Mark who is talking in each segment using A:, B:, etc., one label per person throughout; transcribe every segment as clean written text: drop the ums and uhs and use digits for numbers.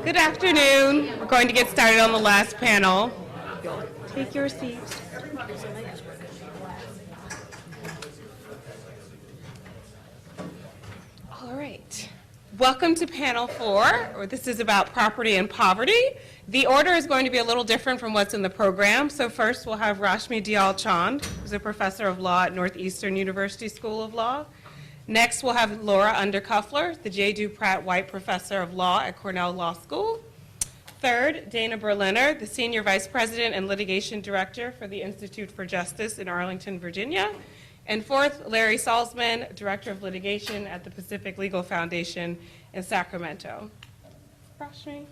A: Good afternoon. We're going to get started on the last panel. You'll take your seats. All right. Welcome to panel 4, or this is about property and poverty. The order is going to be a little different from what's in the program. So first we'll have Rashmi Dyal-Chand, who's a professor of law at Northeastern University School of Law. Next, we'll have Laura Underkuffler, the J. Du Pratt White Professor of Law at Cornell Law School. Third, Dana Berliner, the Senior Vice President and Litigation Director for the Institute for Justice in Arlington, Virginia. And fourth, Larry Salzman, Director of Litigation at the Pacific Legal Foundation in Sacramento. Rashmi.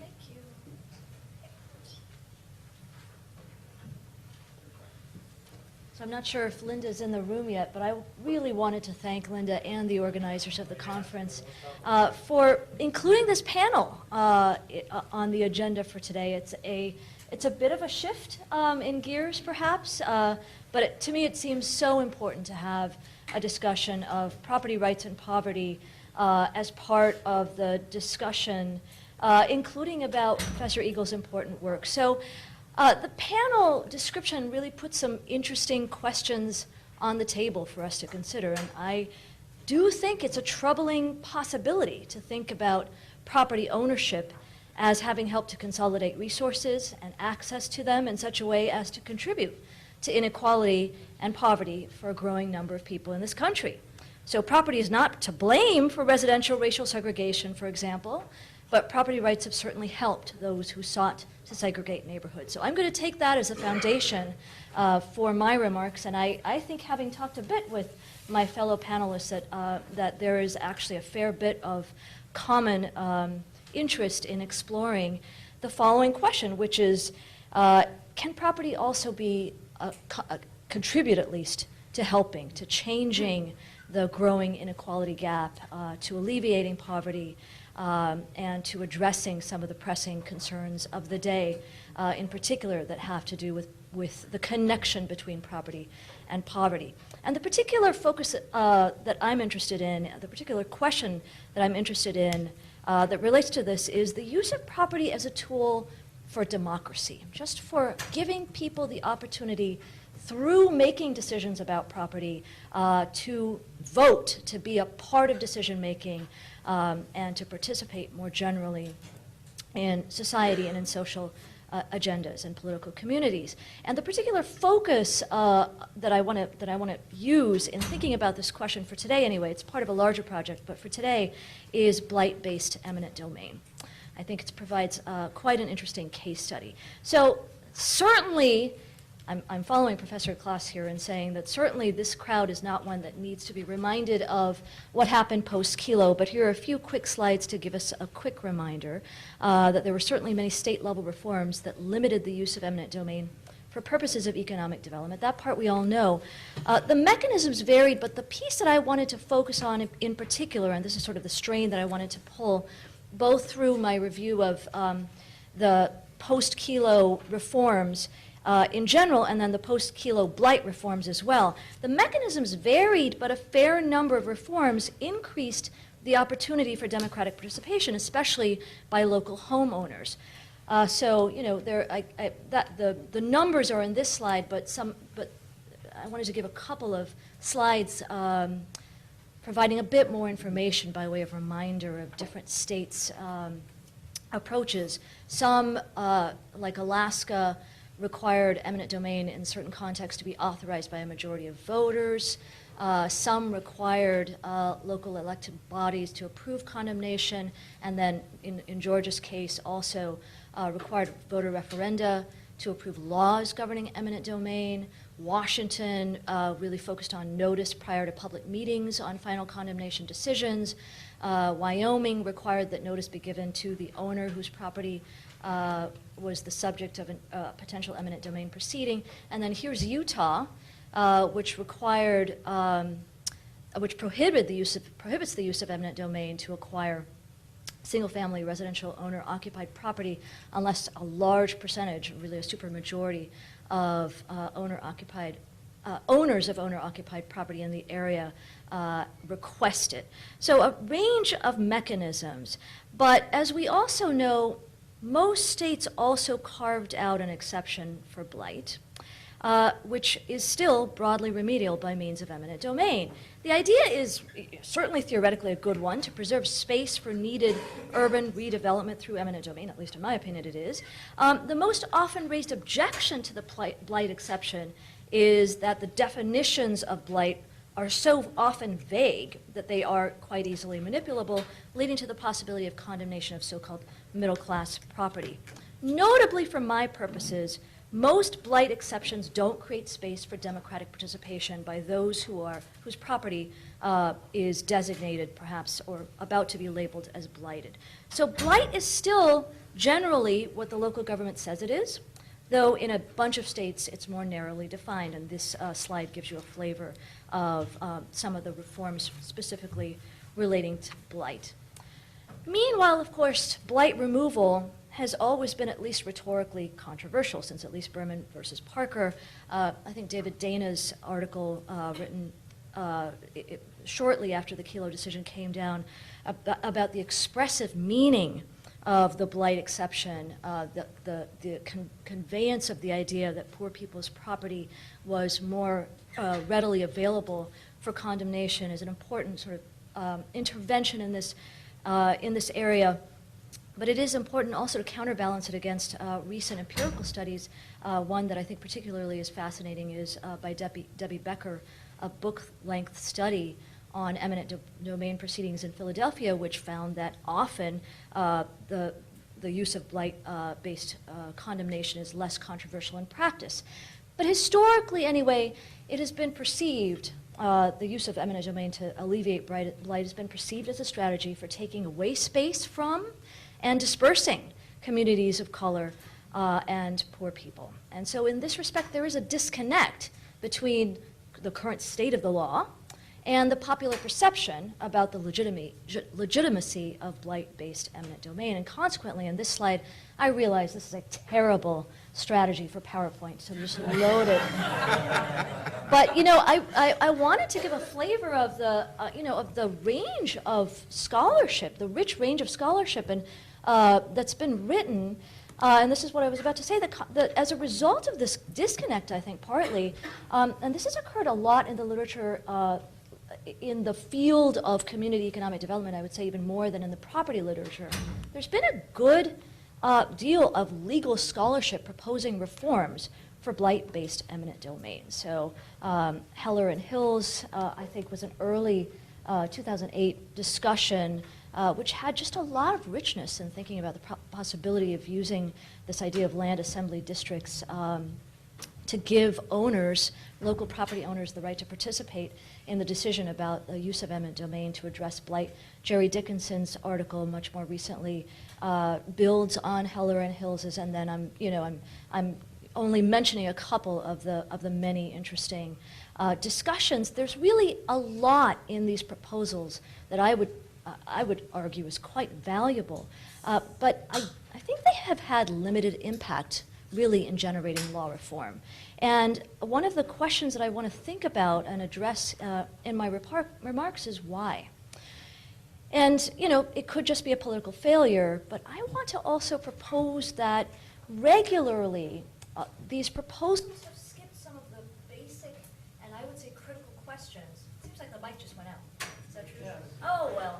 B: I'm not sure if Linda's in the room yet, but I really wanted to thank Linda and the organizers of the conference for including this panel on the agenda for today. It's a bit of a shift in gears, perhaps, but to me it seems so important to have a discussion of property rights and poverty as part of the discussion, including about Professor Eagle's important work. So. The panel description really puts some interesting questions on the table for us to consider, and I do think it's a troubling possibility to think about property ownership as having helped to consolidate resources and access to them in such a way as to contribute to inequality and poverty for a growing number of people in this country. So property is not to blame for residential racial segregation, for example, but property rights have certainly helped those who sought to segregate neighborhoods. So I'm going to take that as a foundation for my remarks, and I think, having talked a bit with my fellow panelists, that there is actually a fair bit of common interest in exploring the following question, which is, can property also be contribute at least to helping, to changing the growing inequality gap, to alleviating poverty, and to addressing some of the pressing concerns of the day, in particular that have to do with the connection between property and poverty. And the particular focus that I'm interested in, the particular question that I'm interested in that relates to this is the use of property as a tool for democracy, just for giving people the opportunity through making decisions about property to vote, to be a part of decision making, and to participate more generally in society and in social agendas and political communities. And the particular focus that I want to use in thinking about this question for today, anyway, it's part of a larger project, but for today, is blight-based eminent domain. I think it provides quite an interesting case study. So certainly, I'm following Professor Klaas here in saying that certainly this crowd is not one that needs to be reminded of what happened post-Kelo, but here are a few quick slides to give us a quick reminder that there were certainly many state-level reforms that limited the use of eminent domain for purposes of economic development. That part we all know. The mechanisms varied, but the piece that I wanted to focus on in particular, and this is sort of the strain that I wanted to pull, both through my review of the post-Kelo reforms in general, and then the post-Kelo blight reforms as well. The mechanisms varied, but a fair number of reforms increased the opportunity for democratic participation, especially by local homeowners. So, you know, the numbers are in this slide, but I wanted to give a couple of slides providing a bit more information by way of reminder of different states' approaches. Some, like Alaska, required eminent domain in certain contexts to be authorized by a majority of voters. Some required local elected bodies to approve condemnation, and then in Georgia's case also required voter referenda to approve laws governing eminent domain. Washington really focused on notice prior to public meetings on final condemnation decisions. Wyoming required that notice be given to the owner whose property was the subject of a potential eminent domain proceeding. And then here's Utah, which required, which prohibits the use of eminent domain to acquire single-family residential owner-occupied property unless a large percentage, really a supermajority, of owners of owner-occupied property in the area request it. So a range of mechanisms, but as we also know, most states also carved out an exception for blight, which is still broadly remedial by means of eminent domain. The idea is certainly theoretically a good one, to preserve space for needed urban redevelopment through eminent domain, at least in my opinion it is. The most often raised objection to the blight exception is that the definitions of blight are so often vague that they are quite easily manipulable, leading to the possibility of condemnation of so-called middle-class property. Notably, for my purposes, most blight exceptions don't create space for democratic participation by those whose property is designated, perhaps, or about to be labeled as blighted. So blight is still generally what the local government says it is, though in a bunch of states it's more narrowly defined, and this slide gives you a flavor of some of the reforms specifically relating to blight. Meanwhile, of course, blight removal has always been at least rhetorically controversial, since at least Berman versus Parker. I think David Dana's article written shortly after the Kelo decision came down about the expressive meaning of the blight exception, the conveyance of the idea that poor people's property was more readily available for condemnation is an important sort of intervention in this area. But it is important also to counterbalance it against recent empirical studies. One that I think particularly is fascinating is by Debbie Becker, a book-length study on eminent domain proceedings in Philadelphia, which found that often the use of blight-based condemnation is less controversial in practice. But historically, anyway, it has been perceived, the use of eminent domain to alleviate blight has been perceived as a strategy for taking away space from and dispersing communities of color and poor people. And so in this respect, there is a disconnect between the current state of the law and the popular perception about the legitimacy of blight-based eminent domain. And consequently, in this slide, I realize this is a terrible strategy for PowerPoint, so just load it. But I wanted to give a flavor of the of the range of scholarship, the rich range of scholarship, and that's been written. And this is what I was about to say, that as a result of this disconnect, I think, partly, and this has occurred a lot in the literature in the field of community economic development, I would say even more than in the property literature, there's been a good deal of legal scholarship proposing reforms for blight-based eminent domain. So Heller and Hills, I think, was an early 2008 discussion which had just a lot of richness in thinking about the possibility of using this idea of land assembly districts to give owners, local property owners, the right to participate in the decision about the use of eminent domain to address blight. Jerry Dickinson's article, much more recently, builds on Heller and Hills's, and then I'm only mentioning a couple of the many interesting discussions. There's really a lot in these proposals that I would argue is quite valuable, but I think they have had limited impact really in generating law reform. And one of the questions that I want to think about and address in my remarks is why. And it could just be a political failure, but I want to also propose that regularly these proposals have skipped some of the basic and I would say critical questions. Seems like the mic just went out. Is that true? Yes. Oh, well.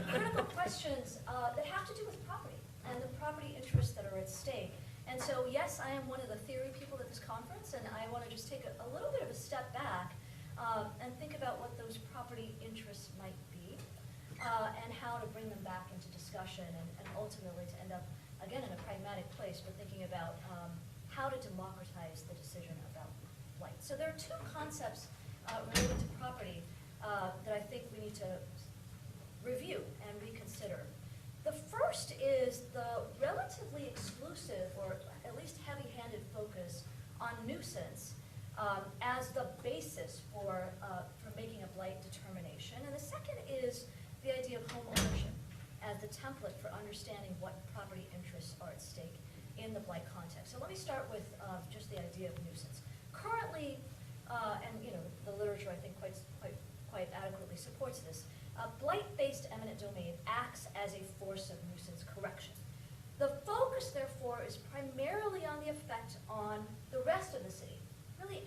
B: Critical questions that have to do with property and the property interests that are at stake. And so, yes, I am one of the theory people at this conference, and I want to just take a little bit of a step back and think about what those property interests might be and how to bring them back into discussion and ultimately to end up, again, in a pragmatic place, but thinking about how to democratize the decision about blight. So there are two concepts related to property that I think we need to review and reconsider. The first is the relatively exclusive, or at least heavy-handed focus on nuisance as the basis for making a blight determination. And the second is the idea of home ownership as the template for understanding what property interests are at stake in the blight context. So let me start with just the idea of nuisance. Currently, and the literature I think quite adequately supports this, blight-based eminent domain acts as a force of nuisance correction.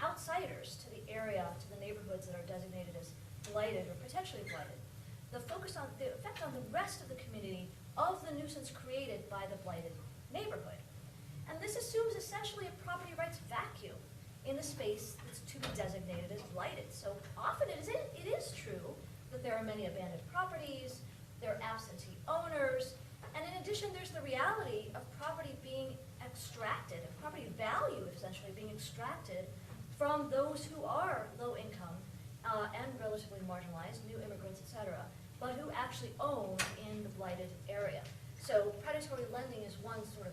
B: outsiders to the area, to the neighborhoods that are designated as blighted or potentially blighted. The focus on the effect on the rest of the community of the nuisance created by the blighted neighborhood. And this assumes essentially a property rights vacuum in the space that's to be designated as blighted. So often it is true that there are many abandoned properties, there are absentee owners, and in addition there's the reality of property being extracted, of property value essentially being extracted from those who are low income and relatively marginalized, new immigrants, et cetera, but who actually own in the blighted area. So predatory lending is one sort of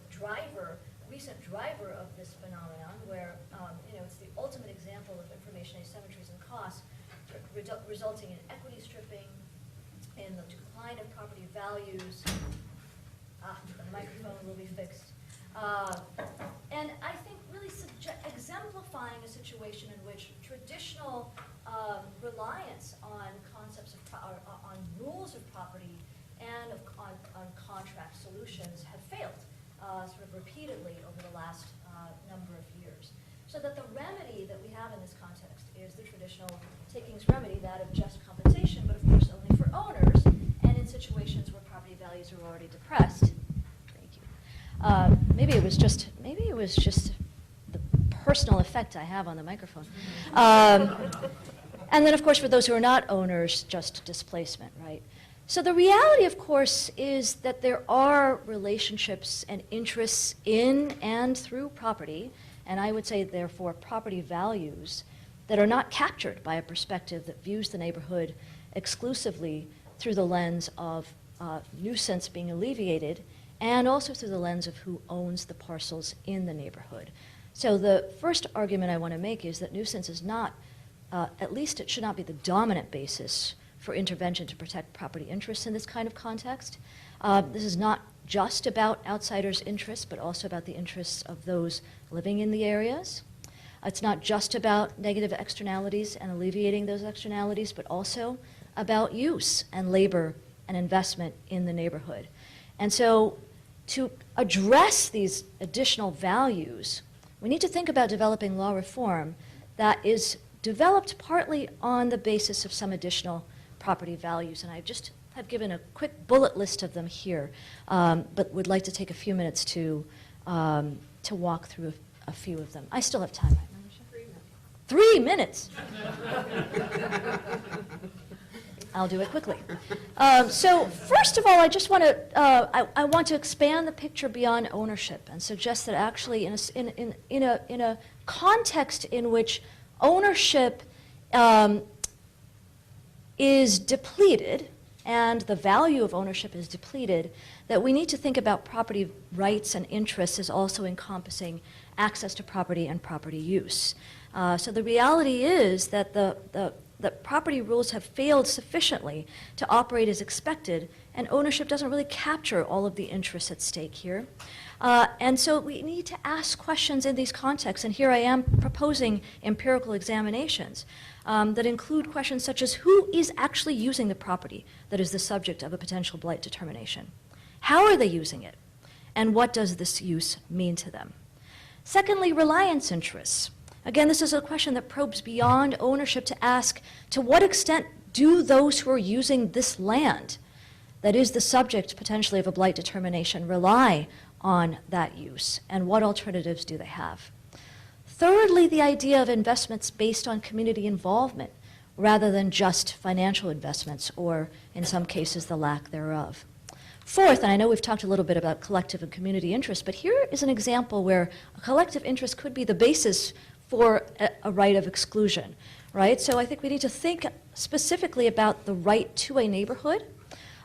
B: recent driver of this phenomenon where it's the ultimate example of information asymmetries and costs resulting in equity stripping, in the decline of property values. The microphone will be fixed. And I think really exemplifying a situation in which traditional reliance on concepts of on rules of property and on contract solutions have failed sort of repeatedly over the last number of years. So that the remedy that we have in this context is the traditional takings remedy, that of just compensation, but of course only for owners and in situations where property values are already depressed. Thank you. Maybe it was just the personal effect I have on the microphone. And then, of course, for those who are not owners, just displacement, right? So the reality, of course, is that there are relationships and interests in and through property, and I would say, therefore, property values that are not captured by a perspective that views the neighborhood exclusively through the lens of nuisance being alleviated and also through the lens of who owns the parcels in the neighborhood. So the first argument I want to make is that nuisance is not, at least it should not be the dominant basis for intervention to protect property interests in this kind of context. This is not just about outsiders' interests, but also about the interests of those living in the areas. It's not just about negative externalities and alleviating those externalities, but also about use and labor and investment in the neighborhood. And so to address these additional values, we need to think about developing law reform that is developed partly on the basis of some additional property values. And I just have given a quick bullet list of them here, but would like to take a few minutes to walk through a few of them. I still have time, right, Myrisha? 3 minutes. 3 minutes. I'll do it quickly. So first of all, I just want to I want to expand the picture beyond ownership and suggest that actually in a context in which ownership is depleted and the value of ownership is depleted, that we need to think about property rights and interests as also encompassing access to property and property use. So the reality is that the property rules have failed sufficiently to operate as expected, and ownership doesn't really capture all of the interests at stake here. And so we need to ask questions in these contexts, and here I am proposing empirical examinations that include questions such as who is actually using the property that is the subject of a potential blight determination? How are they using it? And what does this use mean to them? Secondly, reliance interests. Again, this is a question that probes beyond ownership to ask, to what extent do those who are using this land, that is the subject potentially of a blight determination, rely on that use, and what alternatives do they have? Thirdly, the idea of investments based on community involvement rather than just financial investments, or in some cases, the lack thereof. Fourth, and I know we've talked a little bit about collective and community interest, but here is an example where a collective interest could be the basis for a right of exclusion, right? So I think we need to think specifically about the right to a neighborhood,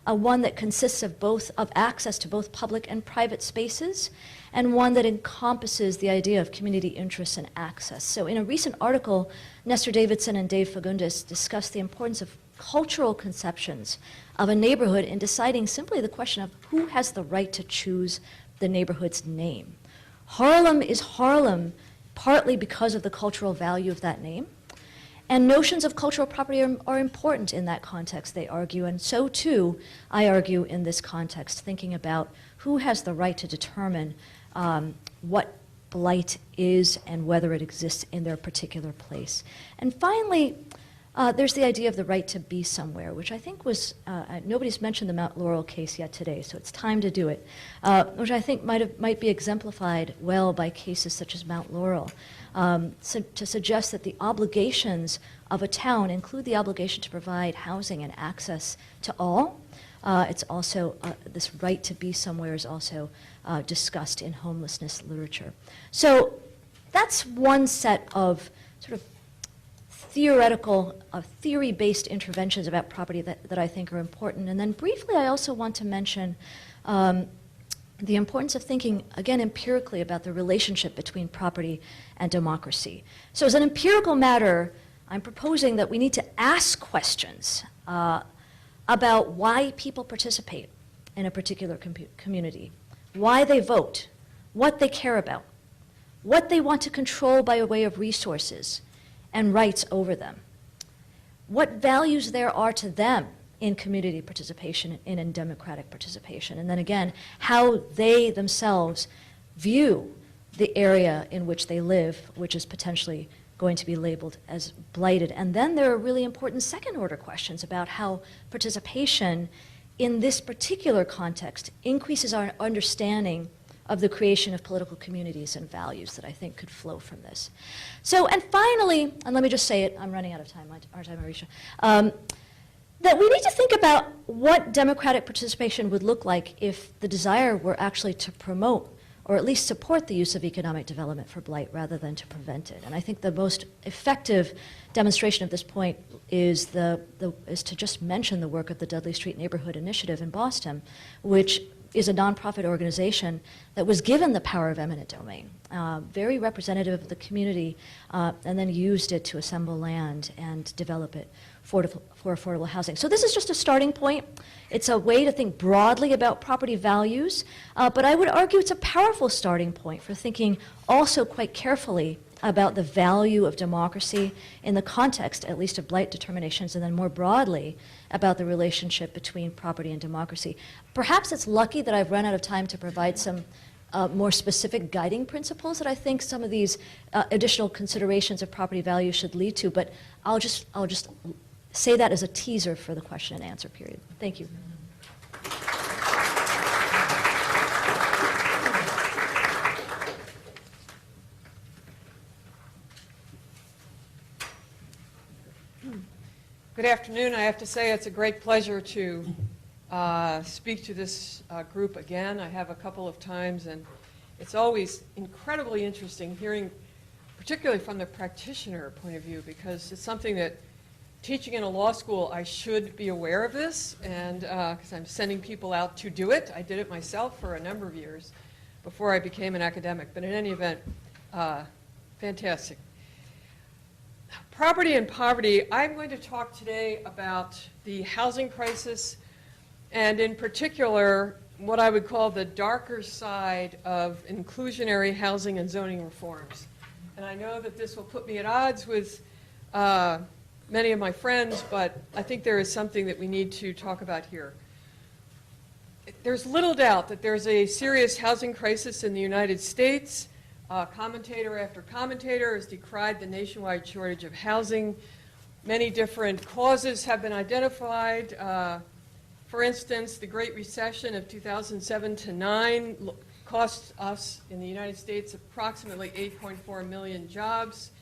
B: one that consists of access to both public and private spaces, and one that encompasses the idea of community interests and access. So in a recent article, Nestor Davidson and Dave Fagundes discussed the importance of cultural conceptions of a neighborhood in deciding simply the question of who has the right to choose the neighborhood's name. Harlem is Harlem partly because of the cultural value of that name. And notions of cultural property are important in that context, they argue, and so too, I argue in this context, thinking about who has the right to determine what blight is and whether it exists in their particular place. And finally, there's the idea of the right to be somewhere, which I think was, nobody's mentioned the Mount Laurel case yet today, so it's time to do it, which I think might be exemplified well by cases such as Mount Laurel, to suggest that the obligations of a town include the obligation to provide housing and access to all. It's also, this right to be somewhere is also discussed in homelessness literature. So that's one set of sort of theoretical, theory-based interventions about property that I think are important. And then briefly, I also want to mention the importance of thinking, again, empirically about the relationship between property and democracy. So as an empirical matter, I'm proposing that we need to ask questions about why people participate in a particular community, why they vote, what they care about, what they want to control by way of resources and rights over them, what values there are to them in community participation and in democratic participation, and then again, how they themselves view the area in which they live, which is potentially going to be labeled as blighted. And then there are really important second-order questions about how participation in this particular context increases our understanding of the creation of political communities and values that I think could flow from this. So, and finally, and let me just say it, I'm running out of time, aren't I, Myrisha? That we need to think about what democratic participation would look like if the desire were actually to promote or at least support the use of economic development for blight rather than to prevent it. And I think the most effective demonstration of this point is to just mention the work of the Dudley Street Neighborhood Initiative in Boston, which is a nonprofit organization that was given the power of eminent domain, very representative of the community, and then used it to assemble land and develop it for affordable housing. So this is just a starting point. It's a way to think broadly about property values, but I would argue it's a powerful starting point for thinking also quite carefully about the value of democracy in the context, at least of blight determinations, and then more broadly about the relationship between property and democracy. Perhaps it's lucky that I've run out of time to provide some more specific guiding principles that I think some of these additional considerations of property value should lead to, but I'll just say that as a teaser for the question and answer period. Thank you.
C: Good afternoon. I have to say it's a great pleasure to speak to this group again. I have a couple of times, and it's always incredibly interesting hearing, particularly from the practitioner point of view, because it's something that teaching in a law school, I should be aware of this, and because I'm sending people out to do it. I did it myself for a number of years before I became an academic, but in any event, fantastic. Property and poverty. I'm going to talk today about the housing crisis, and in particular, what I would call the darker side of inclusionary housing and zoning reforms. And I know that this will put me at odds with many of my friends, but I think there is something that we need to talk about here. There's little doubt that there's a serious housing crisis in the United States. Commentator after commentator has decried the nationwide shortage of housing. Many different causes have been identified. For instance, the Great Recession of 2007 to 9 cost us in the United States approximately 8.4 million jobs.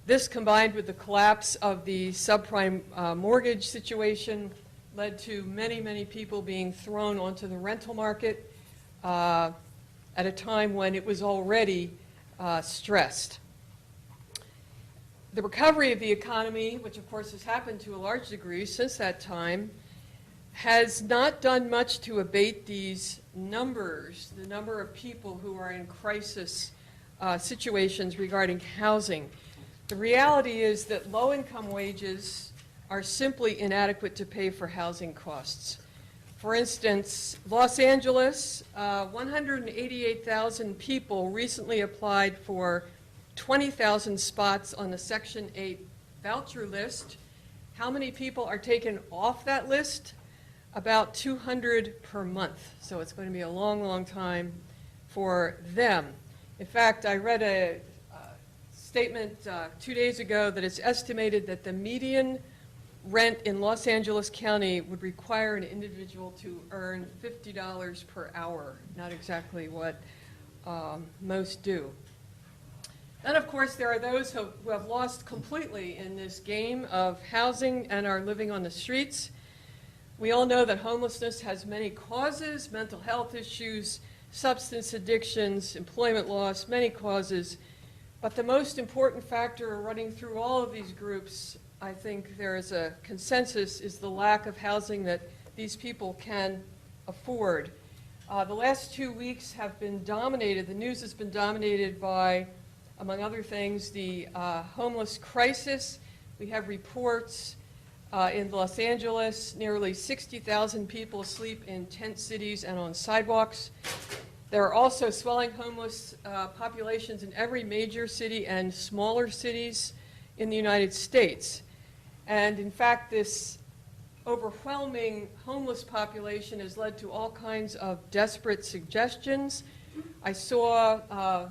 C: This, combined with the collapse of the subprime mortgage situation, led to many, many people being thrown onto the rental market at a time when it was already stressed. The recovery of the economy, which of course has happened to a large degree since that time, has not done much to abate these numbers, the number of people who are in crisis situations regarding housing. The reality is that low-income wages are simply inadequate to pay for housing costs. For instance, Los Angeles, 188,000 people recently applied for 20,000 spots on the Section 8 voucher list. How many people are taken off that list? About 200 per month. So it's going to be a long, long time for them. In fact, I read a statement 2 days ago that it's estimated that the median rent in Los Angeles County would require an individual to earn $50 per hour, not exactly what most do. And of course, there are those who have lost completely in this game of housing and are living on the streets. We all know that homelessness has many causes: mental health issues, substance addictions, employment loss, many causes. But the most important factor running through all of these groups, I think there is a consensus, is the lack of housing that these people can afford. The last 2 weeks have been dominated, the news has been dominated by, among other things, the homeless crisis. We have reports in Los Angeles, nearly 60,000 people sleep in tent cities and on sidewalks. There are also swelling homeless populations in every major city and smaller cities in the United States. And in fact, this overwhelming homeless population has led to all kinds of desperate suggestions. I saw a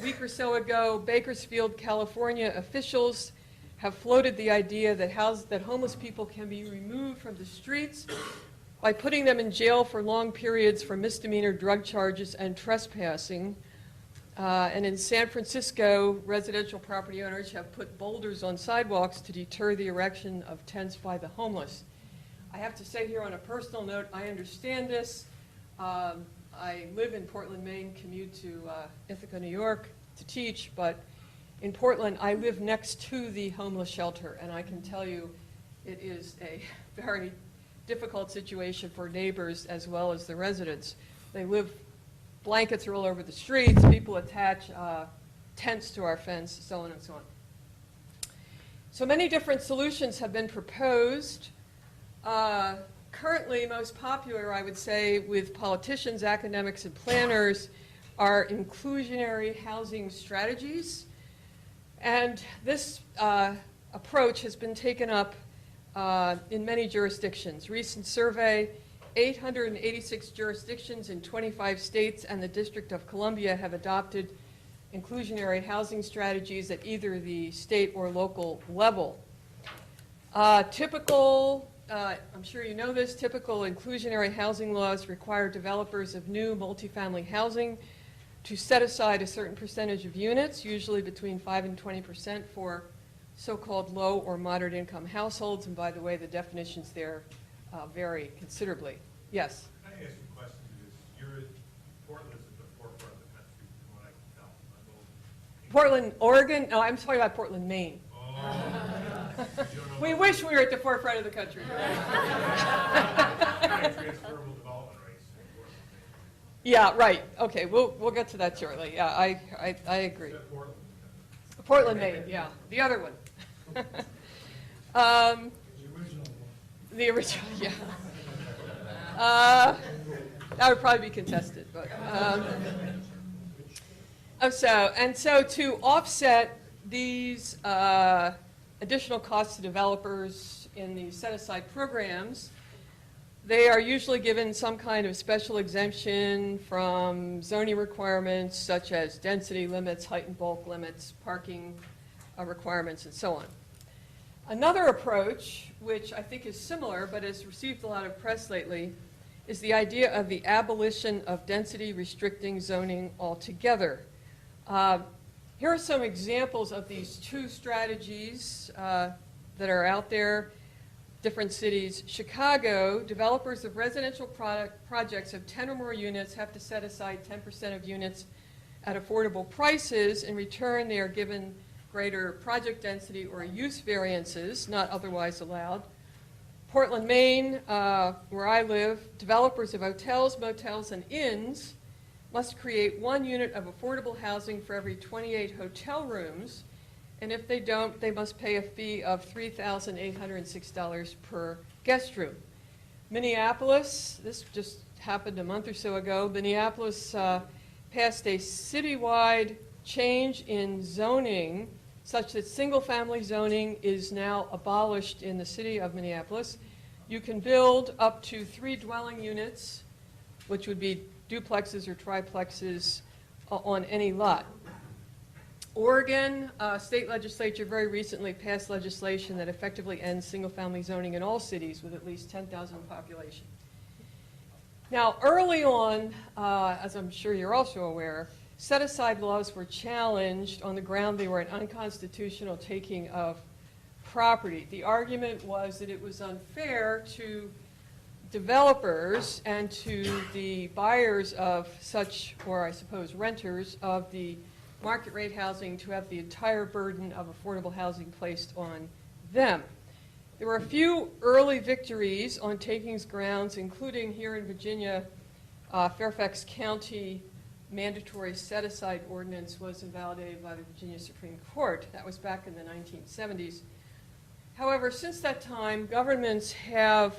C: week or so ago, Bakersfield, California officials have floated the idea that homeless people can be removed from the streets by putting them in jail for long periods for misdemeanor drug charges and trespassing. And in San Francisco, residential property owners have put boulders on sidewalks to deter the erection of tents by the homeless. I have to say here on a personal note, I understand this. I live in Portland, Maine, commute to Ithaca, New York to teach, but in Portland, I live next to the homeless shelter, and I can tell you it is a very difficult situation for neighbors as well as the residents. They live, blankets are all over the streets, people attach tents to our fence, so on and so on. So many different solutions have been proposed. Currently, most popular, I would say, with politicians, academics, and planners are inclusionary housing strategies. And this approach has been taken up in many jurisdictions. Recent survey, 886 jurisdictions in 25 states and the District of Columbia have adopted inclusionary housing strategies at either the state or local level. I'm sure you know this, typical inclusionary housing laws require developers of new multifamily housing to set aside a certain percentage of units, usually between 5 and 20% for so-called low or moderate income households. And by the way, the definitions there vary considerably. Yes?
D: Can I ask you a question? Portland's at the forefront of the country, from what I can tell.
C: Portland, Oregon? No, I'm talking about Portland, Maine.
D: Oh.
C: We wish we were at the forefront of the country.
D: Transferable development rates.
C: Yeah, right. Okay, we'll get to that shortly. Yeah, I agree.
D: Portland.
C: Portland, Maine, yeah. The other one. The original, yeah. That would probably be contested, but so to offset these additional costs to developers in the set-aside programs, they are usually given some kind of special exemption from zoning requirements such as density limits, height and bulk limits, parking requirements, and so on. Another approach, which I think is similar but has received a lot of press lately, is the idea of the abolition of density restricting zoning altogether. Here are some examples of these two strategies that are out there, different cities. Chicago, developers of residential projects of 10 or more units have to set aside 10% of units at affordable prices. In return, they are given greater project density or use variances not otherwise allowed. Portland, Maine, where I live, developers of hotels, motels, and inns must create 1 unit of affordable housing for every 28 hotel rooms, and if they don't, they must pay a fee of $3,806 per guest room. Minneapolis, this just happened a month or so ago, Minneapolis passed a citywide change in zoning such that single-family zoning is now abolished in the city of Minneapolis. You can build up to 3 dwelling units, which would be duplexes or triplexes on any lot. Oregon state legislature very recently passed legislation that effectively ends single-family zoning in all cities with at least 10,000 population. Now, early on, as I'm sure you're also aware, set-aside laws were challenged on the ground they were an unconstitutional taking of property. The argument was that it was unfair to developers and to the buyers of such, or I suppose renters, of the market rate housing to have the entire burden of affordable housing placed on them. There were a few early victories on takings grounds, including here in Virginia, Fairfax County mandatory set-aside ordinance was invalidated by the Virginia Supreme Court. That was back in the 1970s. However, since that time, governments have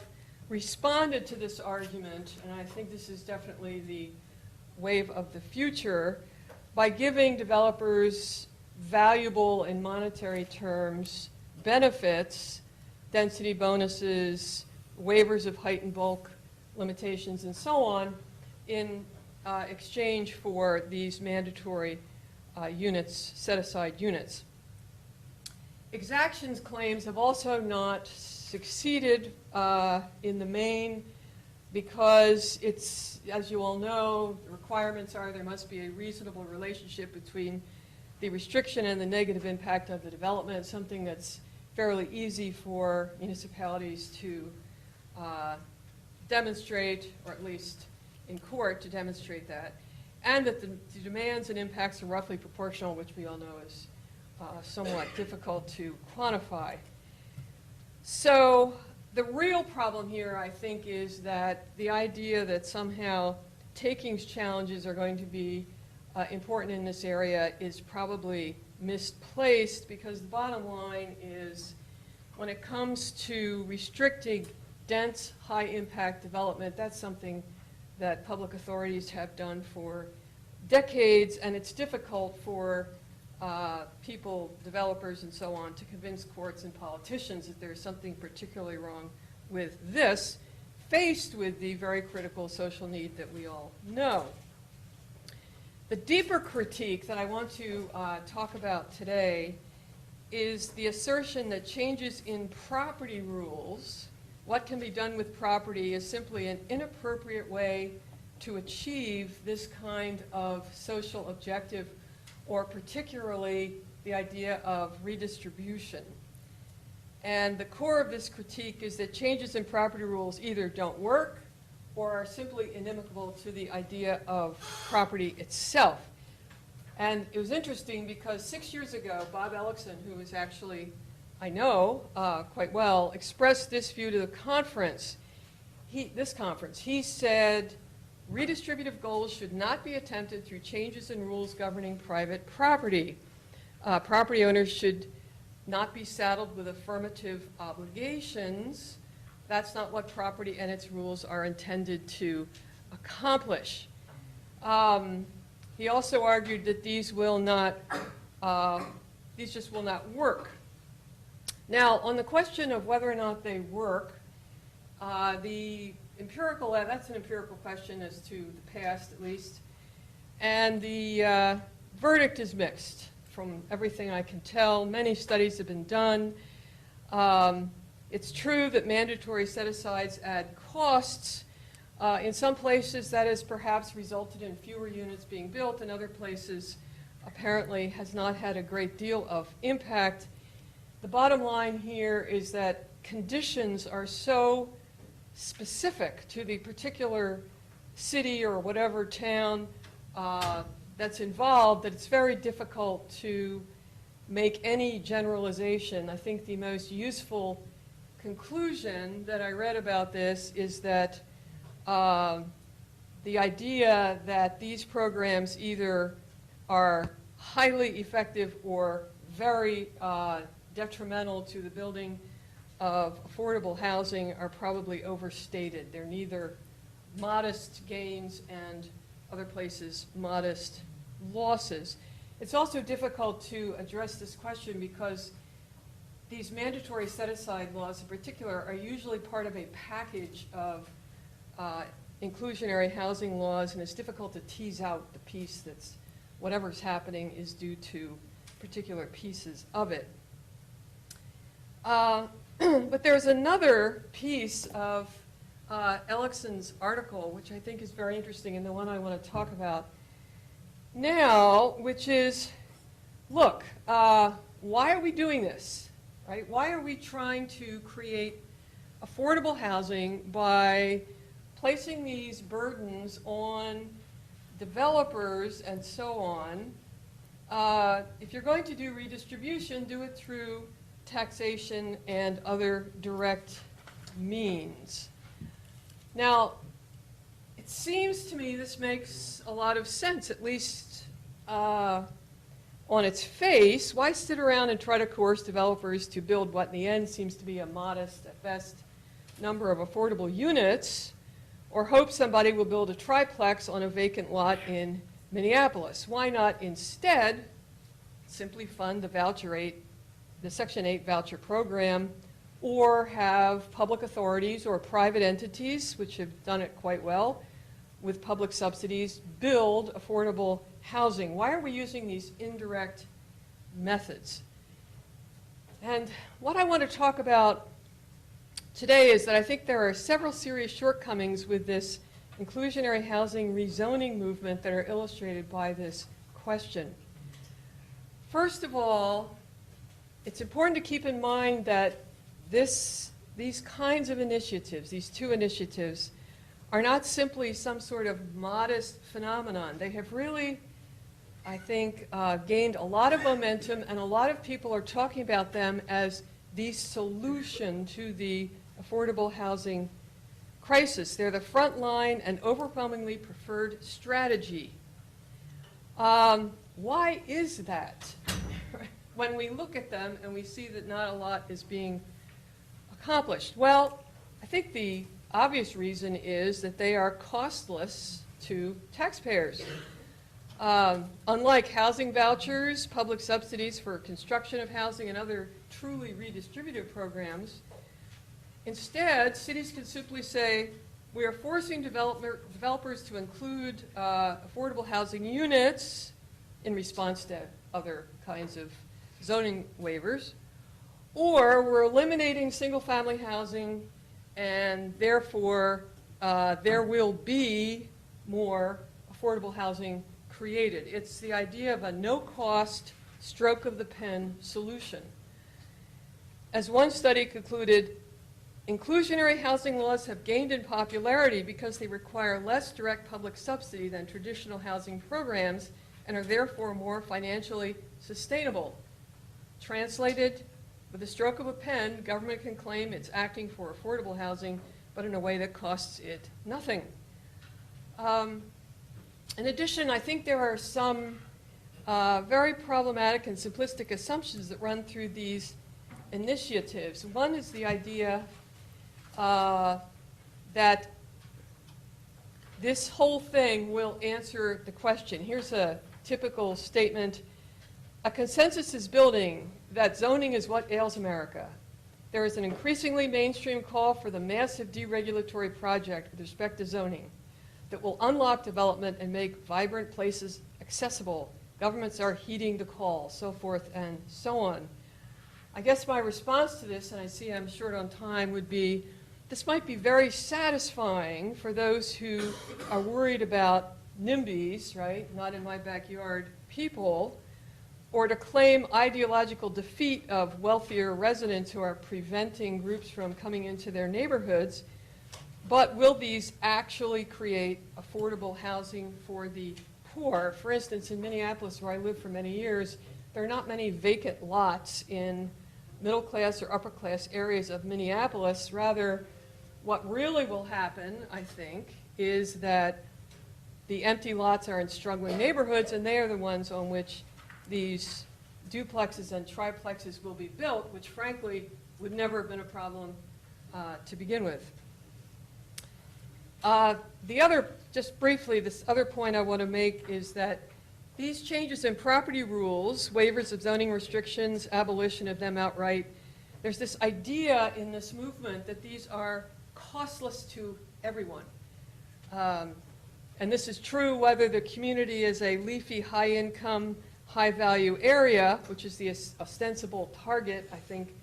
C: responded to this argument, and I think this is definitely the wave of the future, by giving developers valuable in monetary terms benefits, density bonuses, waivers of height and bulk limitations, and so on, in exchange for these mandatory units, set-aside units. Exactions claims have also not succeeded in the Maine because it's, as you all know, the requirements are there must be a reasonable relationship between the restriction and the negative impact of the development, something that's fairly easy for municipalities to demonstrate, or at least in court to demonstrate that, and that the demands and impacts are roughly proportional, which we all know is somewhat difficult to quantify. So the real problem here, I think, is that the idea that somehow takings challenges are going to be important in this area is probably misplaced, because the bottom line is when it comes to restricting dense, high-impact development, that's something that public authorities have done for decades, and it's difficult for people, developers, and so on, to convince courts and politicians that there's something particularly wrong with this, faced with the very critical social need that we all know. The deeper critique that I want to talk about today is the assertion that changes in property rules, what can be done with property, is simply an inappropriate way to achieve this kind of social objective, or particularly the idea of redistribution. And the core of this critique is that changes in property rules either don't work or are simply inimical to the idea of property itself. And it was interesting because 6 years ago, Bob Ellickson, who is actually, I know quite well, expressed this view to the conference. He said, redistributive goals should not be attempted through changes in rules governing private property. Property owners should not be saddled with affirmative obligations. That's not what property and its rules are intended to accomplish. He also argued that these just will not work. Now, on the question of whether or not they work, that's an empirical question as to the past, at least. And the verdict is mixed from everything I can tell. Many studies have been done. It's true that mandatory set-asides add costs. In some places, that has perhaps resulted in fewer units being built. In other places, apparently has not had a great deal of impact. The bottom line here is that conditions are so specific to the particular city or whatever town that's involved that it's very difficult to make any generalization. I think the most useful conclusion that I read about this is that the idea that these programs either are highly effective or very detrimental to the building of affordable housing are probably overstated. They're neither modest gains and other places modest losses. It's also difficult to address this question because these mandatory set-aside laws in particular are usually part of a package of inclusionary housing laws, and it's difficult to tease out the piece that's whatever's happening is due to particular pieces of it. But there's another piece of Ellickson's article, which I think is very interesting, and the one I want to talk about now, which is, look, why are we doing this, right? Why are we trying to create affordable housing by placing these burdens on developers and so on? If you're going to do redistribution, do it through taxation and other direct means. Now, it seems to me this makes a lot of sense, at least on its face. Why sit around and try to coerce developers to build what in the end seems to be a modest, at best, number of affordable units, or hope somebody will build a triplex on a vacant lot in Minneapolis? Why not instead simply fund the Section 8 voucher program, or have public authorities or private entities, which have done it quite well with public subsidies, build affordable housing? Why are we using these indirect methods? And what I want to talk about today is that I think there are several serious shortcomings with this inclusionary housing rezoning movement that are illustrated by this question. First of all, it's important to keep in mind that these kinds of initiatives, these two initiatives, are not simply some sort of modest phenomenon. They have really, I think, gained a lot of momentum, and a lot of people are talking about them as the solution to the affordable housing crisis. They're the front line and overwhelmingly preferred strategy. Why is that? When we look at them and we see that not a lot is being accomplished? Well, I think the obvious reason is that they are costless to taxpayers. Unlike housing vouchers, public subsidies for construction of housing, and other truly redistributive programs, instead, cities can simply say, we are forcing developers to include affordable housing units in response to other kinds of zoning waivers, or we're eliminating single-family housing, and therefore there will be more affordable housing created. It's the idea of a no-cost, stroke-of-the-pen solution. As one study concluded, inclusionary housing laws have gained in popularity because they require less direct public subsidy than traditional housing programs and are therefore more financially sustainable. Translated, with a stroke of a pen, government can claim it's acting for affordable housing, but in a way that costs it nothing. In addition, I think there are some very problematic and simplistic assumptions that run through these initiatives. One is the idea that this whole thing will answer the question. Here's a typical statement. A consensus is building that zoning is what ails America. There is an increasingly mainstream call for the massive deregulatory project with respect to zoning that will unlock development and make vibrant places accessible. Governments are heeding the call, so forth and so on. I guess my response to this, and I see I'm short on time, would be this might be very satisfying for those who are worried about NIMBYs, right, not in my backyard people, or to claim ideological defeat of wealthier residents who are preventing groups from coming into their neighborhoods. But will these actually create affordable housing for the poor? For instance, in Minneapolis, where I lived for many years, there are not many vacant lots in middle-class or upper-class areas of Minneapolis. Rather, what really will happen, I think, is that the empty lots are in struggling neighborhoods, and they are the ones on which these duplexes and triplexes will be built, which frankly would never have been a problem to begin with. The other, just briefly, this other point I want to make is that these changes in property rules, waivers of zoning restrictions, abolition of them outright, there's this idea in this movement that these are costless to everyone. And this is true whether the community is a leafy, high-income, high-value area, which is the ostensible target, I think,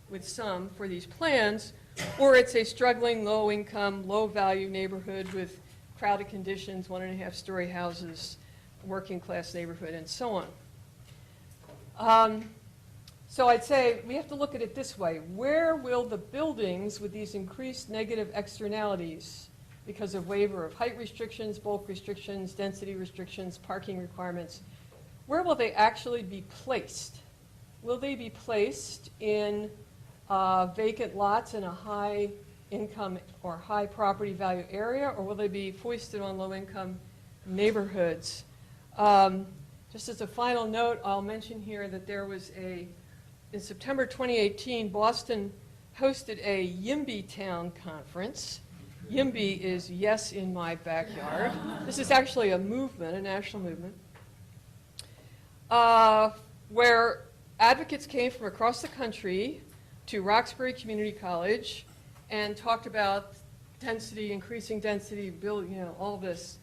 C: with some for these plans, or it's a struggling, low-income, low-value neighborhood with crowded conditions, 1.5-story houses, working-class neighborhood, and so on. So I'd say we have to look at it this way. Where will the buildings with these increased negative externalities because of waiver of height restrictions, bulk restrictions, density restrictions, parking requirements, where will they actually be placed? Will they be placed in vacant lots in a high income or high property value area, or will they be foisted on low income neighborhoods? Just as a final note, I'll mention here that there was in September 2018, Boston hosted a YIMBY Town conference. YIMBY is yes in my backyard. This is actually a movement, a national movement, where advocates came from across the country to Roxbury Community College and talked about density, increasing density, all this.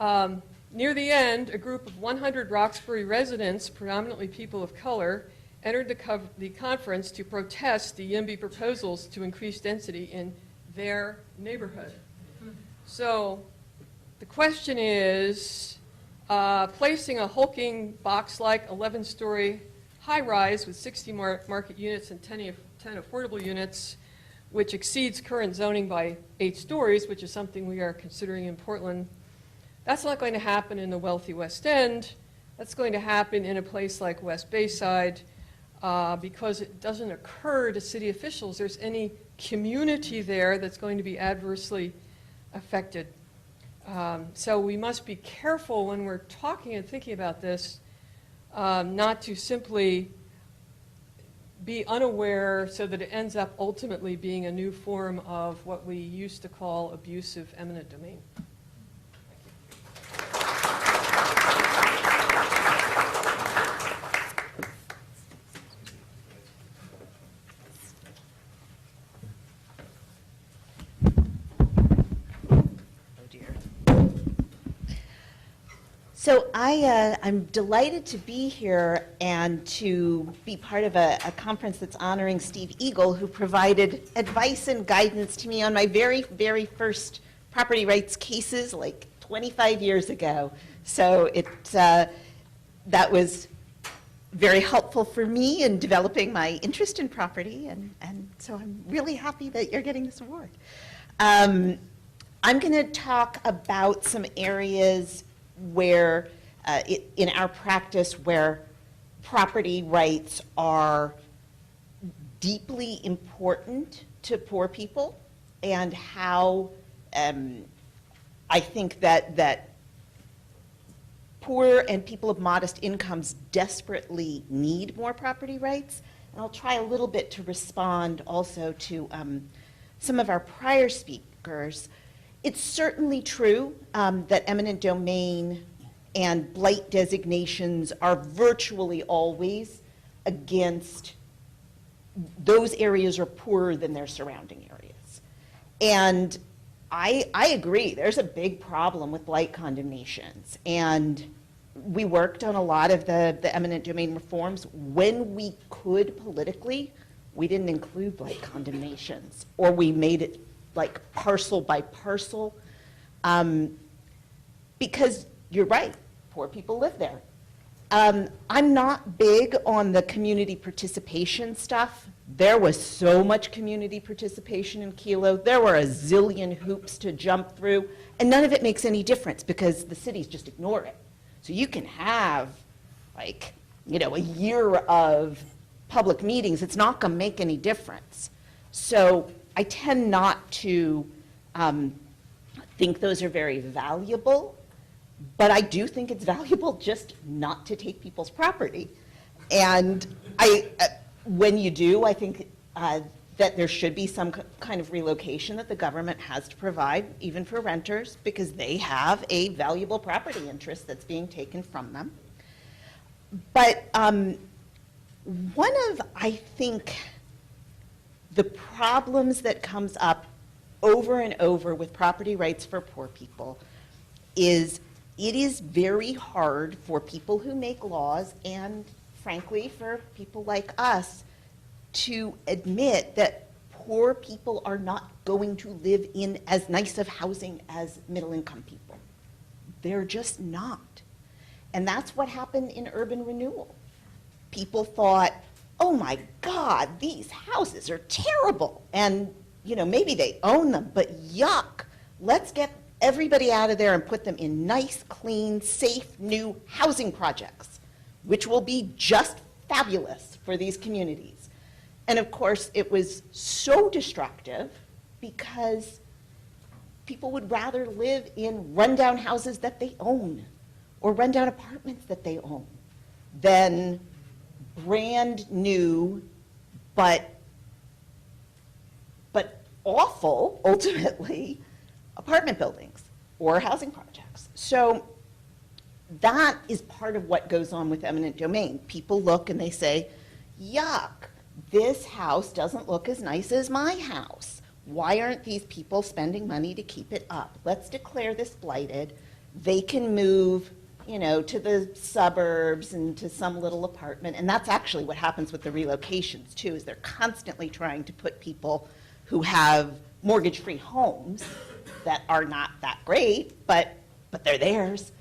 C: Near the end, a group of 100 Roxbury residents, predominantly people of color, entered the conference to protest the YIMBY proposals to increase density in their neighborhood. So the question is, placing a hulking box-like 11-story high-rise with 60 market units and 10 affordable units, which exceeds current zoning by 8 stories, which is something we are considering in Portland. That's not going to happen in the wealthy West End. That's going to happen in a place like West Bayside, because it doesn't occur to city officials there's any community there that's going to be adversely affected. So we must be careful when we're talking and thinking about this, not to simply be unaware so that it ends up ultimately being a new form of what we used to call abusive eminent domain.
E: So I'm delighted to be here and to be part of a conference that's honoring Steve Eagle, who provided advice and guidance to me on my very, very first property rights cases like 25 years ago. So that was very helpful for me in developing my interest in property, and so I'm really happy that you're getting this award. I'm going to talk about some areas where, in our practice, where property rights are deeply important to poor people, and how I think that poor and people of modest incomes desperately need more property rights. And I'll try a little bit to respond also to some of our prior speakers. It's certainly true that eminent domain and blight designations are virtually always against those areas are poorer than their surrounding areas. And I agree, there's a big problem with blight condemnations. And we worked on a lot of the eminent domain reforms. When we could politically, we didn't include blight condemnations, or we made it like parcel by parcel, because you're right, poor people live there. I'm not big on the community participation stuff. There was so much community participation in Kilo. There were a zillion hoops to jump through, and none of it makes any difference because the cities just ignore it. So you can have, like, a year of public meetings. It's not going to make any difference. So I tend not to think those are very valuable, but I do think it's valuable just not to take people's property. And when you do, I think that there should be some kind of relocation that the government has to provide, even for renters, because they have a valuable property interest that's being taken from them. But one of, I think, the problems that comes up over and over with property rights for poor people is it is very hard for people who make laws and, frankly, for people like us to admit that poor people are not going to live in as nice of housing as middle-income people. They're just not. And that's what happened in urban renewal. People thought, oh my God, these houses are terrible. And, you know, maybe they own them, but yuck. Let's get everybody out of there and put them in nice, clean, safe, new housing projects, which will be just fabulous for these communities. And of course, it was so destructive because people would rather live in rundown houses that they own or rundown apartments that they own than brand new but awful, ultimately, apartment buildings or housing projects. So that is part of what goes on with eminent domain. People look and they say, yuck, this house doesn't look as nice as my house. Why aren't these people spending money to keep it up? Let's declare this blighted. They can move, you know, to the suburbs and to some little apartment. And that's actually what happens with the relocations too, is they're constantly trying to put people who have mortgage-free homes that are not that great, but they're theirs,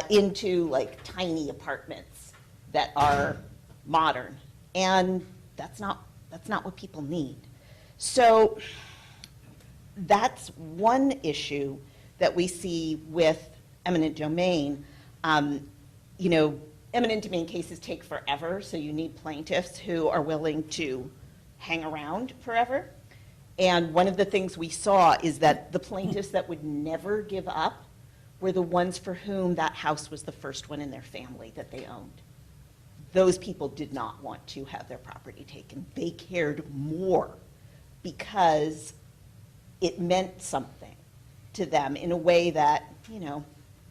E: into like tiny apartments that are modern. And that's not what people need. So that's one issue that we see with eminent domain. You know, eminent domain cases take forever, so you need plaintiffs who are willing to hang around forever. And one of the things we saw is that the plaintiffs that would never give up were the ones for whom that house was the first one in their family that they owned. Those people did not want to have their property taken. They cared more because it meant something to them in a way that, you know,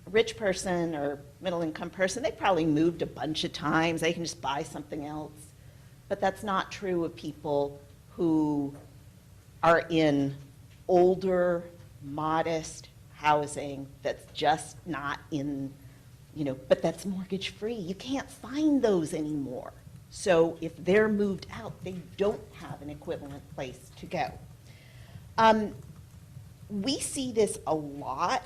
E: a rich person or middle-income person, they probably moved a bunch of times. They can just buy something else. But that's not true of people who are in older, modest housing that's just not in, you know, but that's mortgage-free. You can't find those anymore. So if they're moved out, they don't have an equivalent place to go. We see this a lot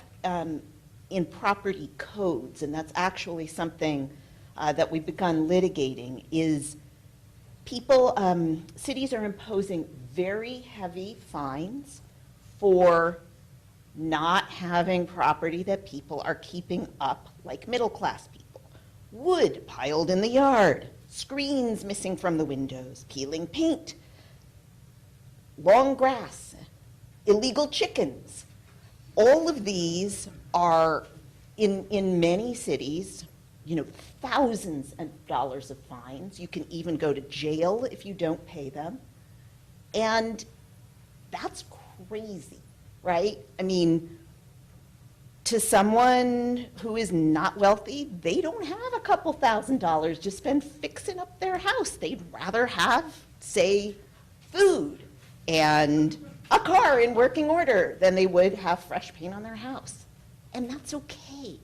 E: in property codes, and that's actually something that we've begun litigating, is people, cities are imposing very heavy fines for not having property that people are keeping up, like middle-class people. Wood piled in the yard, screens missing from the windows, peeling paint, long grass, illegal chickens. All of these are, in many cities, you know, thousands of dollars of fines. You can even go to jail if you don't pay them. And that's crazy, right? I mean, to someone who is not wealthy, they don't have a couple $1,000s to spend fixing up their house. They'd rather have, say, food and a car in working order than they would have fresh paint on their house. And that's okay,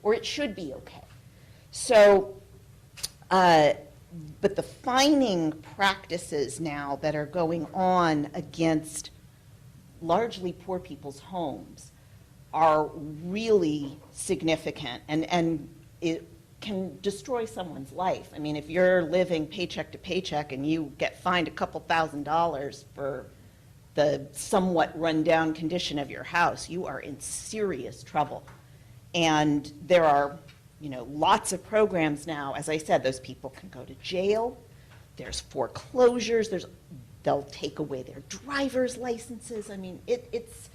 E: or it should be okay. So, but the fining practices now that are going on against largely poor people's homes are really significant, and it can destroy someone's life. I mean, if you're living paycheck to paycheck and you get fined a couple $1,000s for the somewhat rundown condition of your house, you are in serious trouble. And there are, you know, lots of programs now. As I said, those people can go to jail. There's foreclosures. They'll take away their driver's licenses. I mean, it's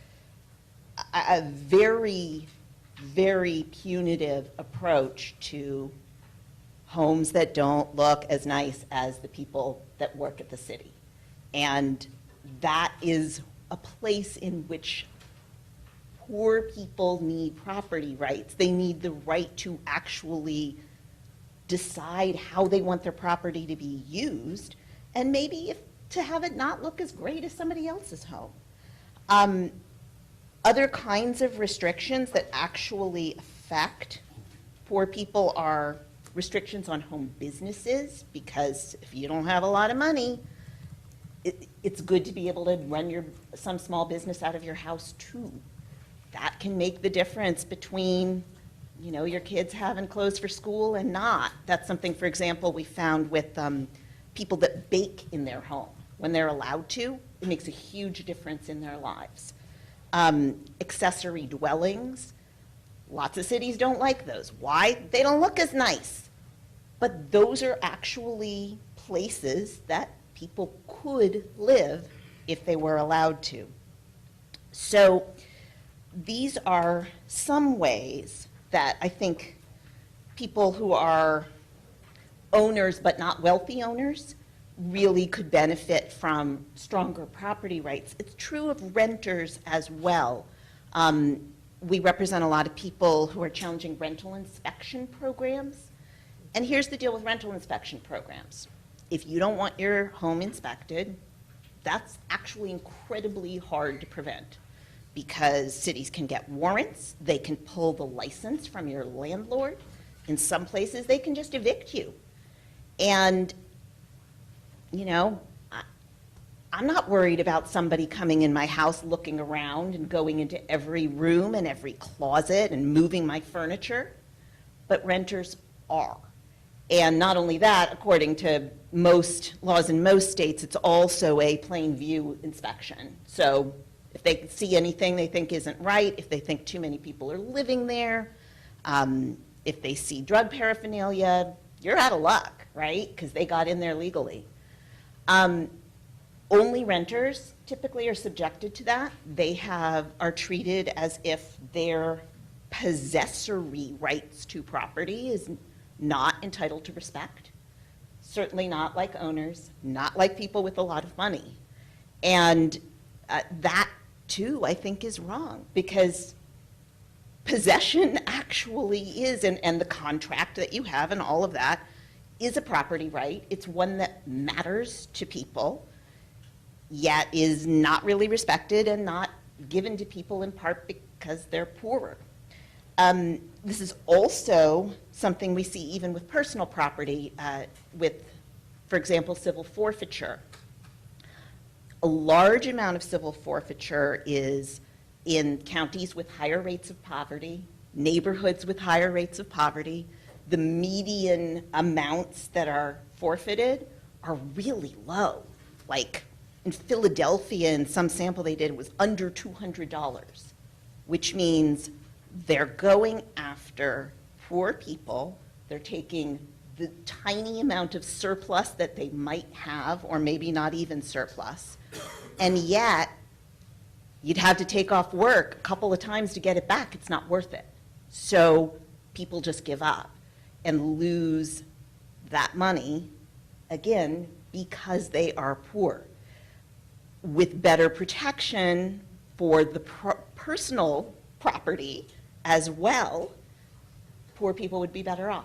E: a very, very punitive approach to homes that don't look as nice as the people that work at the city. And that is a place in which poor people need property rights. They need the right to actually decide how they want their property to be used, and maybe to have it not look as great as somebody else's home. Other kinds of restrictions that actually affect poor people are restrictions on home businesses, because if you don't have a lot of money, it's good to be able to run some small business out of your house too. That can make the difference between, your kids having clothes for school and not. That's something, for example, we found with people that bake in their home. When they're allowed to, it makes a huge difference in their lives. Accessory dwellings, lots of cities don't like those. Why? They don't look as nice. But those are actually places that people could live if they were allowed to. So these are some ways that I think people who are owners but not wealthy owners really could benefit from stronger property rights. It's true of renters as well. We represent a lot of people who are challenging rental inspection programs. And here's the deal with rental inspection programs. If you don't want your home inspected, that's actually incredibly hard to prevent, because cities can get warrants, they can pull the license from your landlord. In some places, they can just evict you. And, I'm not worried about somebody coming in my house, looking around and going into every room and every closet and moving my furniture, but renters are. And not only that, according to most laws in most states, it's also a plain view inspection. So if they see anything they think isn't right, if they think too many people are living there, if they see drug paraphernalia, you're out of luck, right? Because they got in there legally. Only renters typically are subjected to that. They are treated as if their possessory rights to property is not entitled to respect. Certainly not like owners, not like people with a lot of money. And that, too, I think is wrong, because possession actually is, and the contract that you have and all of that, is a property right. It's one that matters to people, yet is not really respected and not given to people in part because they're poorer. This is also something we see even with personal property, with, for example, civil forfeiture. A large amount of civil forfeiture is in counties with higher rates of poverty, neighborhoods with higher rates of poverty. The median amounts that are forfeited are really low. Like in Philadelphia, in some sample they did, it was under $200, which means they're going after poor people. They're taking the tiny amount of surplus that they might have, or maybe not even surplus, and yet you'd have to take off work a couple of times to get it back. It's not worth it. So people just give up and lose that money, again, because they are poor. With better protection for the personal property as well, poor people would be better off.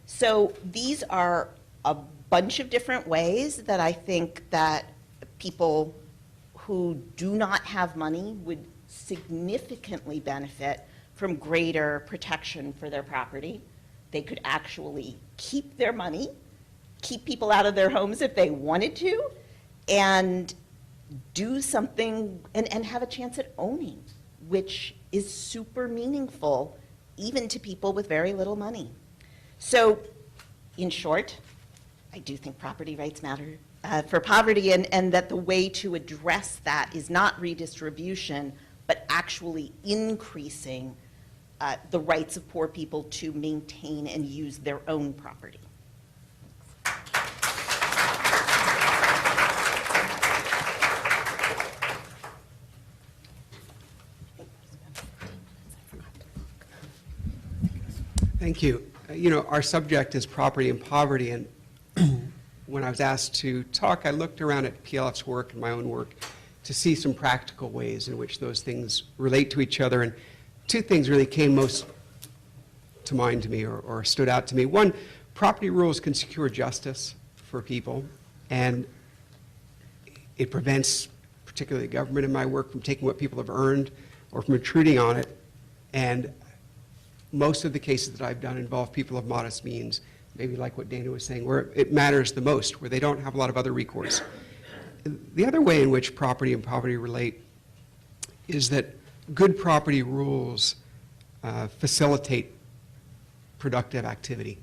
E: So these are a bunch of different ways that I think that people who do not have money would significantly benefit from greater protection for their property. They could actually keep their money, keep people out of their homes if they wanted to, and do something and have a chance at owning, which is super meaningful even to people with very little money. So in short, I do think property rights matter for poverty, and that the way to address that is not redistribution, but actually increasing the rights of poor people to maintain and use their own property.
F: Thank you. Our subject is property and poverty, and when I was asked to talk, I looked around at PLF's work and my own work to see some practical ways in which those things relate to each other, and two things really came most to mind to me or stood out to me. One, property rules can secure justice for people, and it prevents, particularly the government in my work, from taking what people have earned or from intruding on it. And most of the cases that I've done involve people of modest means, maybe like what Dana was saying, where it matters the most, where they don't have a lot of other recourse. The other way in which property and poverty relate is that good property rules facilitate productive activity.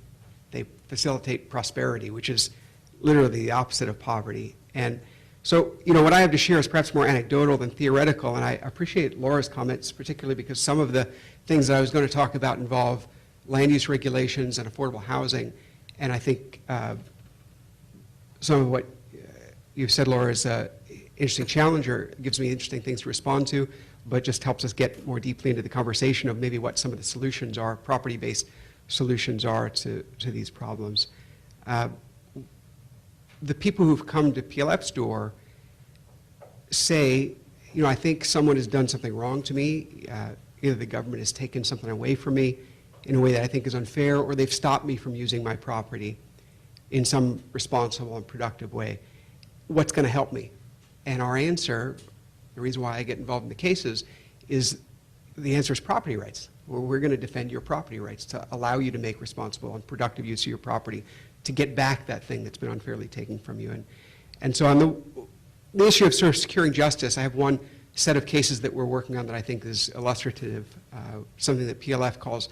F: They facilitate prosperity, which is literally the opposite of poverty. And so, what I have to share is perhaps more anecdotal than theoretical, and I appreciate Laura's comments, particularly because some of the things that I was going to talk about involve land use regulations and affordable housing, and I think some of what you've said, Laura, is an interesting challenge, or gives me interesting things to respond to, but just helps us get more deeply into the conversation of maybe what some of the solutions are, property-based solutions are to these problems. The people who've come to PLF's door say, I think someone has done something wrong to me. Either the government has taken something away from me in a way that I think is unfair, or they've stopped me from using my property in some responsible and productive way. What's going to help me? And our answer, the reason why I get involved in the cases, is the answer is property rights. We're going to defend your property rights to allow you to make responsible and productive use of your property, to get back that thing that's been unfairly taken from you. And so on the issue of sort of securing justice, I have one set of cases that we're working on that I think is illustrative, something that PLF calls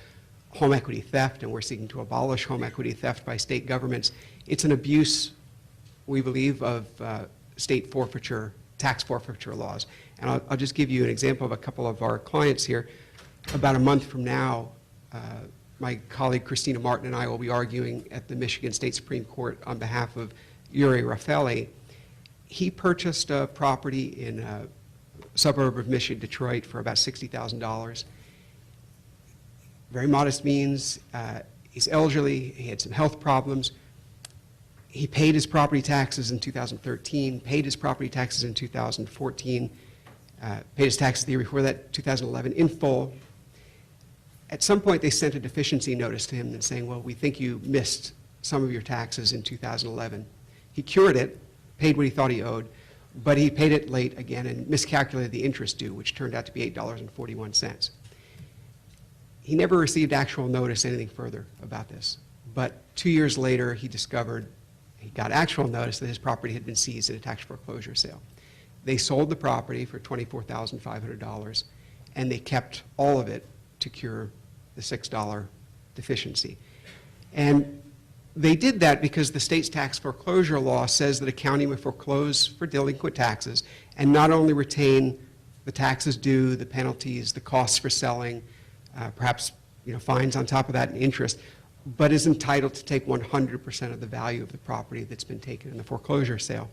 F: home equity theft, and we're seeking to abolish home equity theft by state governments. It's an abuse, we believe, of state forfeiture, tax forfeiture laws. And I'll just give you an example of a couple of our clients here. About a month from now, my colleague Christina Martin and I will be arguing at the Michigan State Supreme Court on behalf of Uri Refaeli. He purchased a property in a suburb of Michigan, Detroit, for about $60,000. Very modest means. He's elderly. He had some health problems. He paid his property taxes in 2013, paid his property taxes in 2014, paid his taxes the year before that, 2011, in full. At some point, they sent a deficiency notice to him and saying, well, we think you missed some of your taxes in 2011. He cured it, paid what he thought he owed, but he paid it late again and miscalculated the interest due, which turned out to be $8.41. He never received actual notice, anything further about this. But 2 years later, he discovered, he got actual notice that his property had been seized in a tax foreclosure sale. They sold the property for $24,500, and they kept all of it to cure the $6 deficiency. And they did that because the state's tax foreclosure law says that a county may foreclose for delinquent taxes and not only retain the taxes due, the penalties, the costs for selling, perhaps fines on top of that and interest, but is entitled to take 100% of the value of the property that's been taken in the foreclosure sale.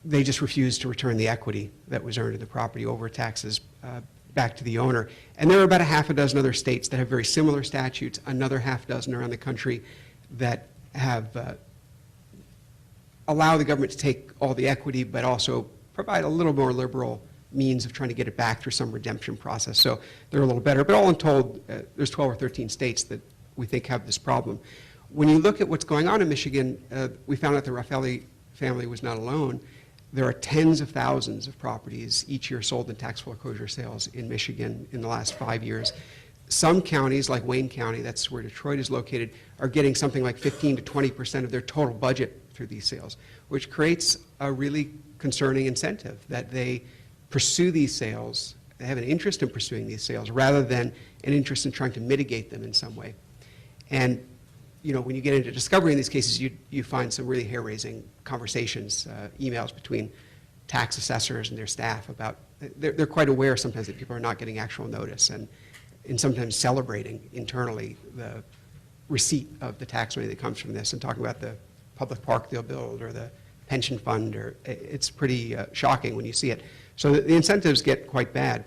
F: They just refused to return the equity that was earned in the property over taxes back to the owner. And there are about a half a dozen other states that have very similar statutes, another half dozen around the country that have allow the government to take all the equity, but also provide a little more liberal means of trying to get it back through some redemption process. So they're a little better. But all in told, there's 12 or 13 states that we think have this problem. When you look at what's going on in Michigan, we found out the Refaeli family was not alone. There are tens of thousands of properties each year sold in tax foreclosure sales in Michigan in the last 5 years. Some counties, like Wayne County, that's where Detroit is located, are getting something like 15 to 20% of their total budget through these sales, which creates a really concerning incentive that they pursue these sales, they have an interest in pursuing these sales rather than an interest in trying to mitigate them in some way. And when you get into discovery in these cases, you find some really hair-raising conversations, emails between tax assessors and their staff about, they're quite aware sometimes that people are not getting actual notice and sometimes celebrating internally the receipt of the tax money that comes from this and talking about the public park they'll build or the pension fund, or it's pretty shocking when you see it. So the incentives get quite bad.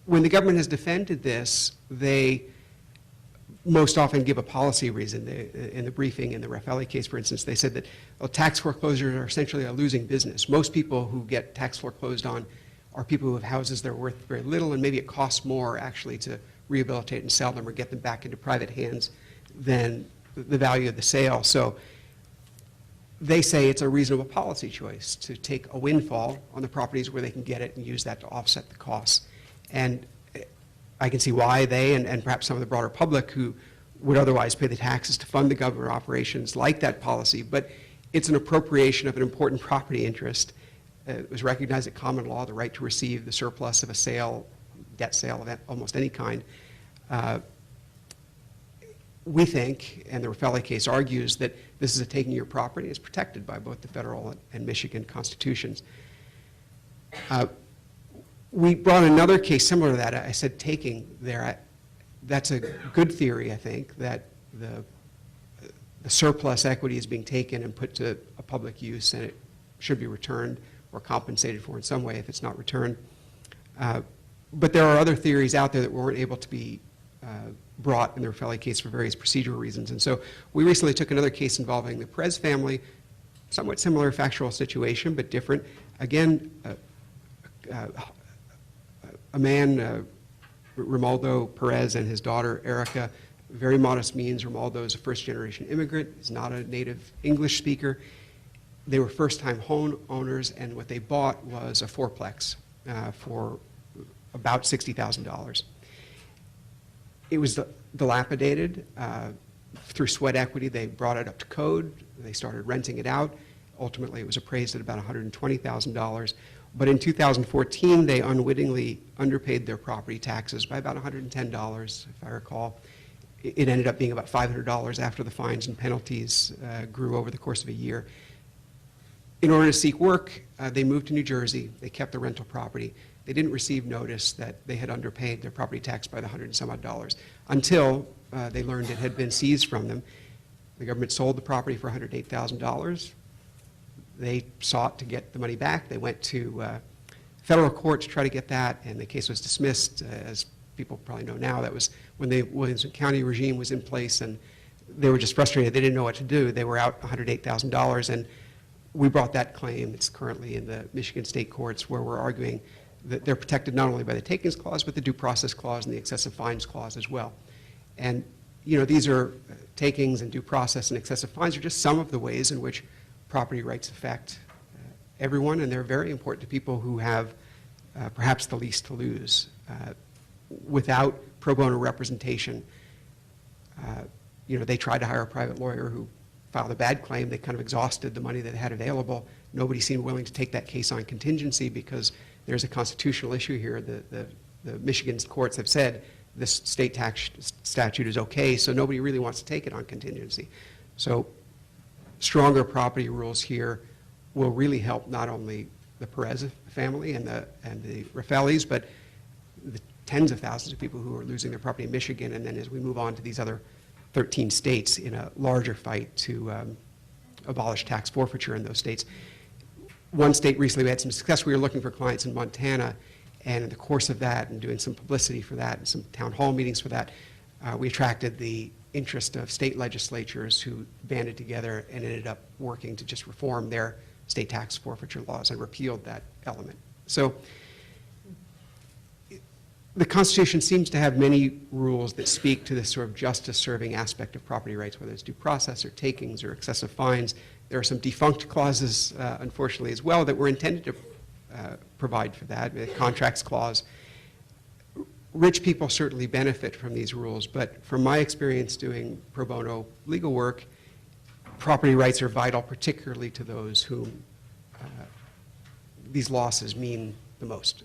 F: When the government has defended this, they most often give a policy reason. In the briefing in the Refaeli case, for instance, they said that tax foreclosures are essentially a losing business. Most people who get tax foreclosed on are people who have houses that are worth very little, and maybe it costs more actually to rehabilitate and sell them or get them back into private hands than the value of the sale. So they say it's a reasonable policy choice to take a windfall on the properties where they can get it and use that to offset the costs. And I can see why they and perhaps some of the broader public who would otherwise pay the taxes to fund the government operations like that policy, but it's an appropriation of an important property interest. It was recognized at common law, the right to receive the surplus of a sale, debt sale of almost any kind. We think, and the Refaeli case argues, that this is a taking your property. It's protected by both the federal and Michigan constitutions. We brought another case similar to that. I said taking there. That's a good theory, I think, that the surplus equity is being taken and put to a public use, and it should be returned or compensated for in some way if it's not returned. But there are other theories out there that weren't able to be brought in the Refaeli case for various procedural reasons. And so we recently took another case involving the Perez family, somewhat similar factual situation, but different. Again, a man, Romualdo Perez, and his daughter, Erica, very modest means. Romualdo is a first-generation immigrant. He's not a native English speaker. They were first-time home owners, and what they bought was a fourplex for about $60,000. It was dilapidated. Through sweat equity, they brought it up to code. They started renting it out. Ultimately, it was appraised at about $120,000. But in 2014, they unwittingly underpaid their property taxes by about $110, if I recall. It ended up being about $500 after the fines and penalties grew over the course of a year. In order to seek work, they moved to New Jersey. They kept the rental property. They didn't receive notice that they had underpaid their property tax by the $100 and some odd until they learned it had been seized from them. The government sold the property for $108,000. They sought to get the money back. They went to federal court to try to get that, and the case was dismissed. As people probably know now, that was when the Williamson County regime was in place, and they were just frustrated. They didn't know what to do. They were out $108,000, and we brought that claim. It's currently in the Michigan state courts, where we're arguing that they're protected not only by the takings clause, but the due process clause and the excessive fines clause as well. And these are takings and due process and excessive fines are just some of the ways in which property rights affect everyone, and they're very important to people who have perhaps the least to lose. Without pro bono representation, they tried to hire a private lawyer who filed a bad claim. They kind of exhausted the money that they had available. Nobody seemed willing to take that case on contingency because there's a constitutional issue here. The Michigan courts have said this state tax statute is okay, so nobody really wants to take it on contingency. So stronger property rules here will really help not only the Perez family and the Refaelis, but the tens of thousands of people who are losing their property in Michigan, and then as we move on to these other 13 states in a larger fight to abolish tax forfeiture in those states. One state recently we had some success. We were looking for clients in Montana, and in the course of that and doing some publicity for that and some town hall meetings for that, we attracted the interest of state legislatures who banded together and ended up working to just reform their state tax forfeiture laws and repealed that element. So the Constitution seems to have many rules that speak to this sort of justice-serving aspect of property rights, whether it's due process or takings or excessive fines. There are some defunct clauses, unfortunately, as well, that were intended to provide for that, the contracts clause. Rich people certainly benefit from these rules, but from my experience doing pro bono legal work, property rights are vital, particularly to those whom these losses mean the most.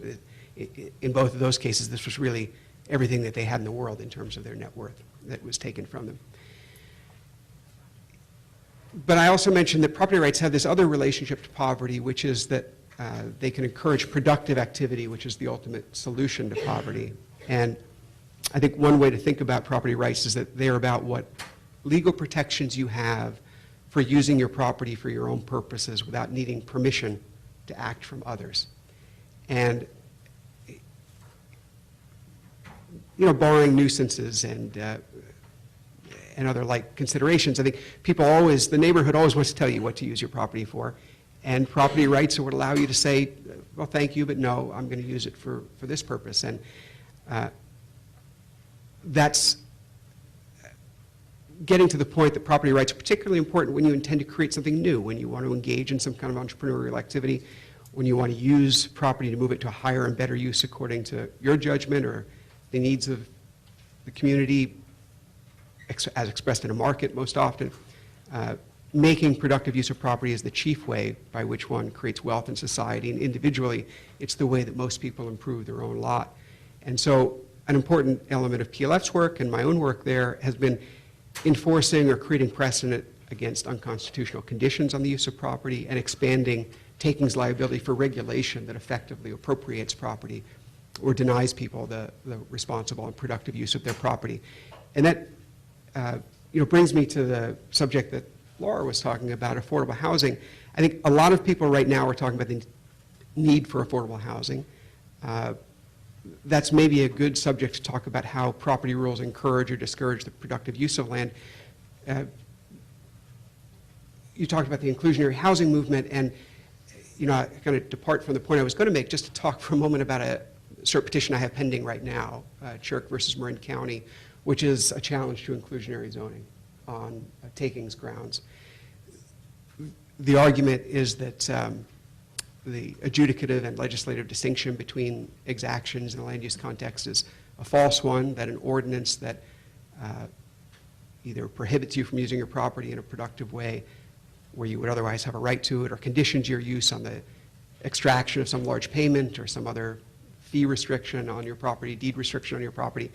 F: In both of those cases, this was really everything that they had in the world in terms of their net worth that was taken from them. But I also mentioned that property rights have this other relationship to poverty, which is that they can encourage productive activity, which is the ultimate solution to poverty. And I think one way to think about property rights is that they're about what legal protections you have for using your property for your own purposes without needing permission to act from others. And barring nuisances and other like considerations, I think the neighborhood always wants to tell you what to use your property for. And property rights would allow you to say, well, thank you, but no, I'm going to use it for this purpose. And that's getting to the point that property rights are particularly important when you intend to create something new, when you want to engage in some kind of entrepreneurial activity, when you want to use property to move it to a higher and better use according to your judgment or the needs of the community as expressed in a market most often. Making productive use of property is the chief way by which one creates wealth in society, and individually, it's the way that most people improve their own lot. And so an important element of PLF's work and my own work there has been enforcing or creating precedent against unconstitutional conditions on the use of property and expanding takings liability for regulation that effectively appropriates property or denies people the responsible and productive use of their property. And that brings me to the subject that Laura was talking about, affordable housing. I think a lot of people right now are talking about the need for affordable housing. That's maybe a good subject to talk about how property rules encourage or discourage the productive use of land. You talked about the inclusionary housing movement, and I'm going to depart from the point I was going to make just to talk for a moment about a cert petition I have pending right now, Chirk versus Marin County, which is a challenge to inclusionary zoning on takings grounds. The argument is that the adjudicative and legislative distinction between exactions in the land use context is a false one, that an ordinance that either prohibits you from using your property in a productive way where you would otherwise have a right to it, or conditions your use on the extraction of some large payment or some other fee restriction on your property, deed restriction on your property,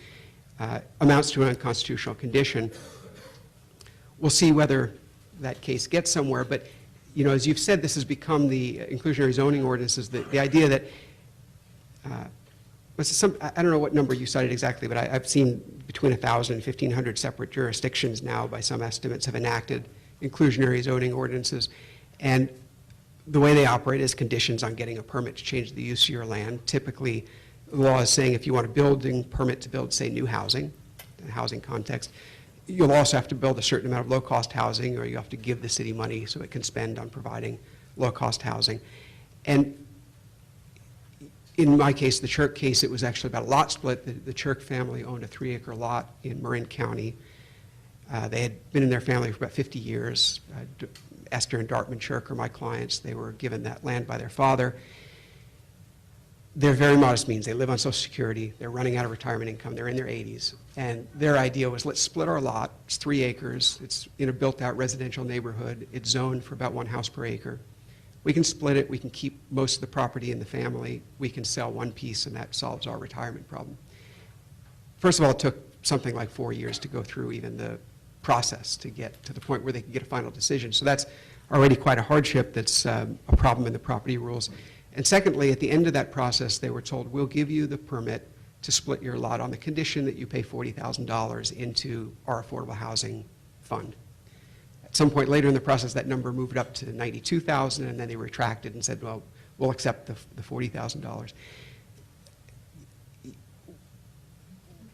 F: amounts to an unconstitutional condition. We'll see whether that case gets somewhere, but as you've said, this has become the inclusionary zoning ordinances, the idea that, I don't know what number you cited exactly, but I've seen between 1,000 and 1,500 separate jurisdictions now, by some estimates, have enacted inclusionary zoning ordinances. And the way they operate is conditions on getting a permit to change the use of your land. Typically, the law is saying if you want a building permit to build, say, new housing, in a housing context, you'll also have to build a certain amount of low-cost housing, or you have to give the city money so it can spend on providing low-cost housing. And in my case, the Chirk case, it was actually about a lot split. The Chirk family owned a 3-acre lot in Marin County. They had been in their family for about 50 years. Esther and Dartman Chirk are my clients. They were given that land by their father. They're very modest means. They live on Social Security. They're running out of retirement income. They're in their 80s. And their idea was, let's split our lot. It's 3 acres. It's in a built-out residential neighborhood. It's zoned for about 1 house per acre. We can split it. We can keep most of the property in the family. We can sell one piece, and that solves our retirement problem. First of all, it took something like 4 years to go through even the process to get to the point where they could get a final decision. So that's already quite a hardship. That's a problem in the property rules. And secondly, at the end of that process, they were told, we'll give you the permit to split your lot on the condition that you pay $40,000 into our affordable housing fund. At some point later in the process, that number moved up to $92,000, and then they retracted and said, well, we'll accept the $40,000.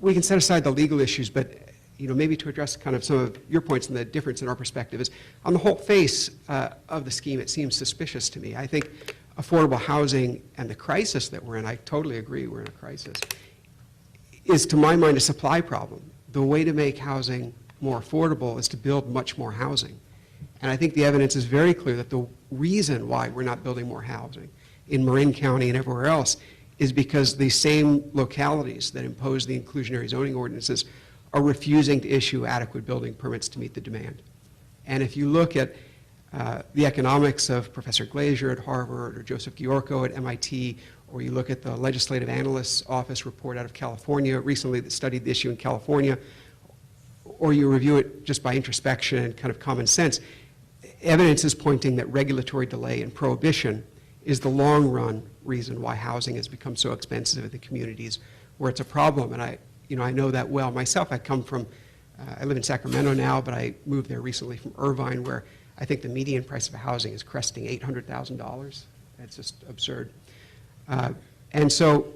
F: We can set aside the legal issues, but maybe to address kind of some of your points and the difference in our perspective is, on the whole face of the scheme, it seems suspicious to me. I think affordable housing and the crisis that we're in, I totally agree we're in a crisis, is to my mind a supply problem. The way to make housing more affordable is to build much more housing. And I think the evidence is very clear that the reason why we're not building more housing in Marin County and everywhere else is because the same localities that impose the inclusionary zoning ordinances are refusing to issue adequate building permits to meet the demand. And if you look at the economics of Professor Glazier at Harvard or Joseph Giorco at MIT, or you look at the Legislative Analyst's Office report out of California recently that studied the issue in California, or you review it just by introspection and kind of common sense, evidence is pointing that regulatory delay and prohibition is the long-run reason why housing has become so expensive in the communities where it's a problem. And I know that well myself. I live in Sacramento now, but I moved there recently from Irvine, where I think the median price of housing is cresting $800,000. It's just absurd. And so,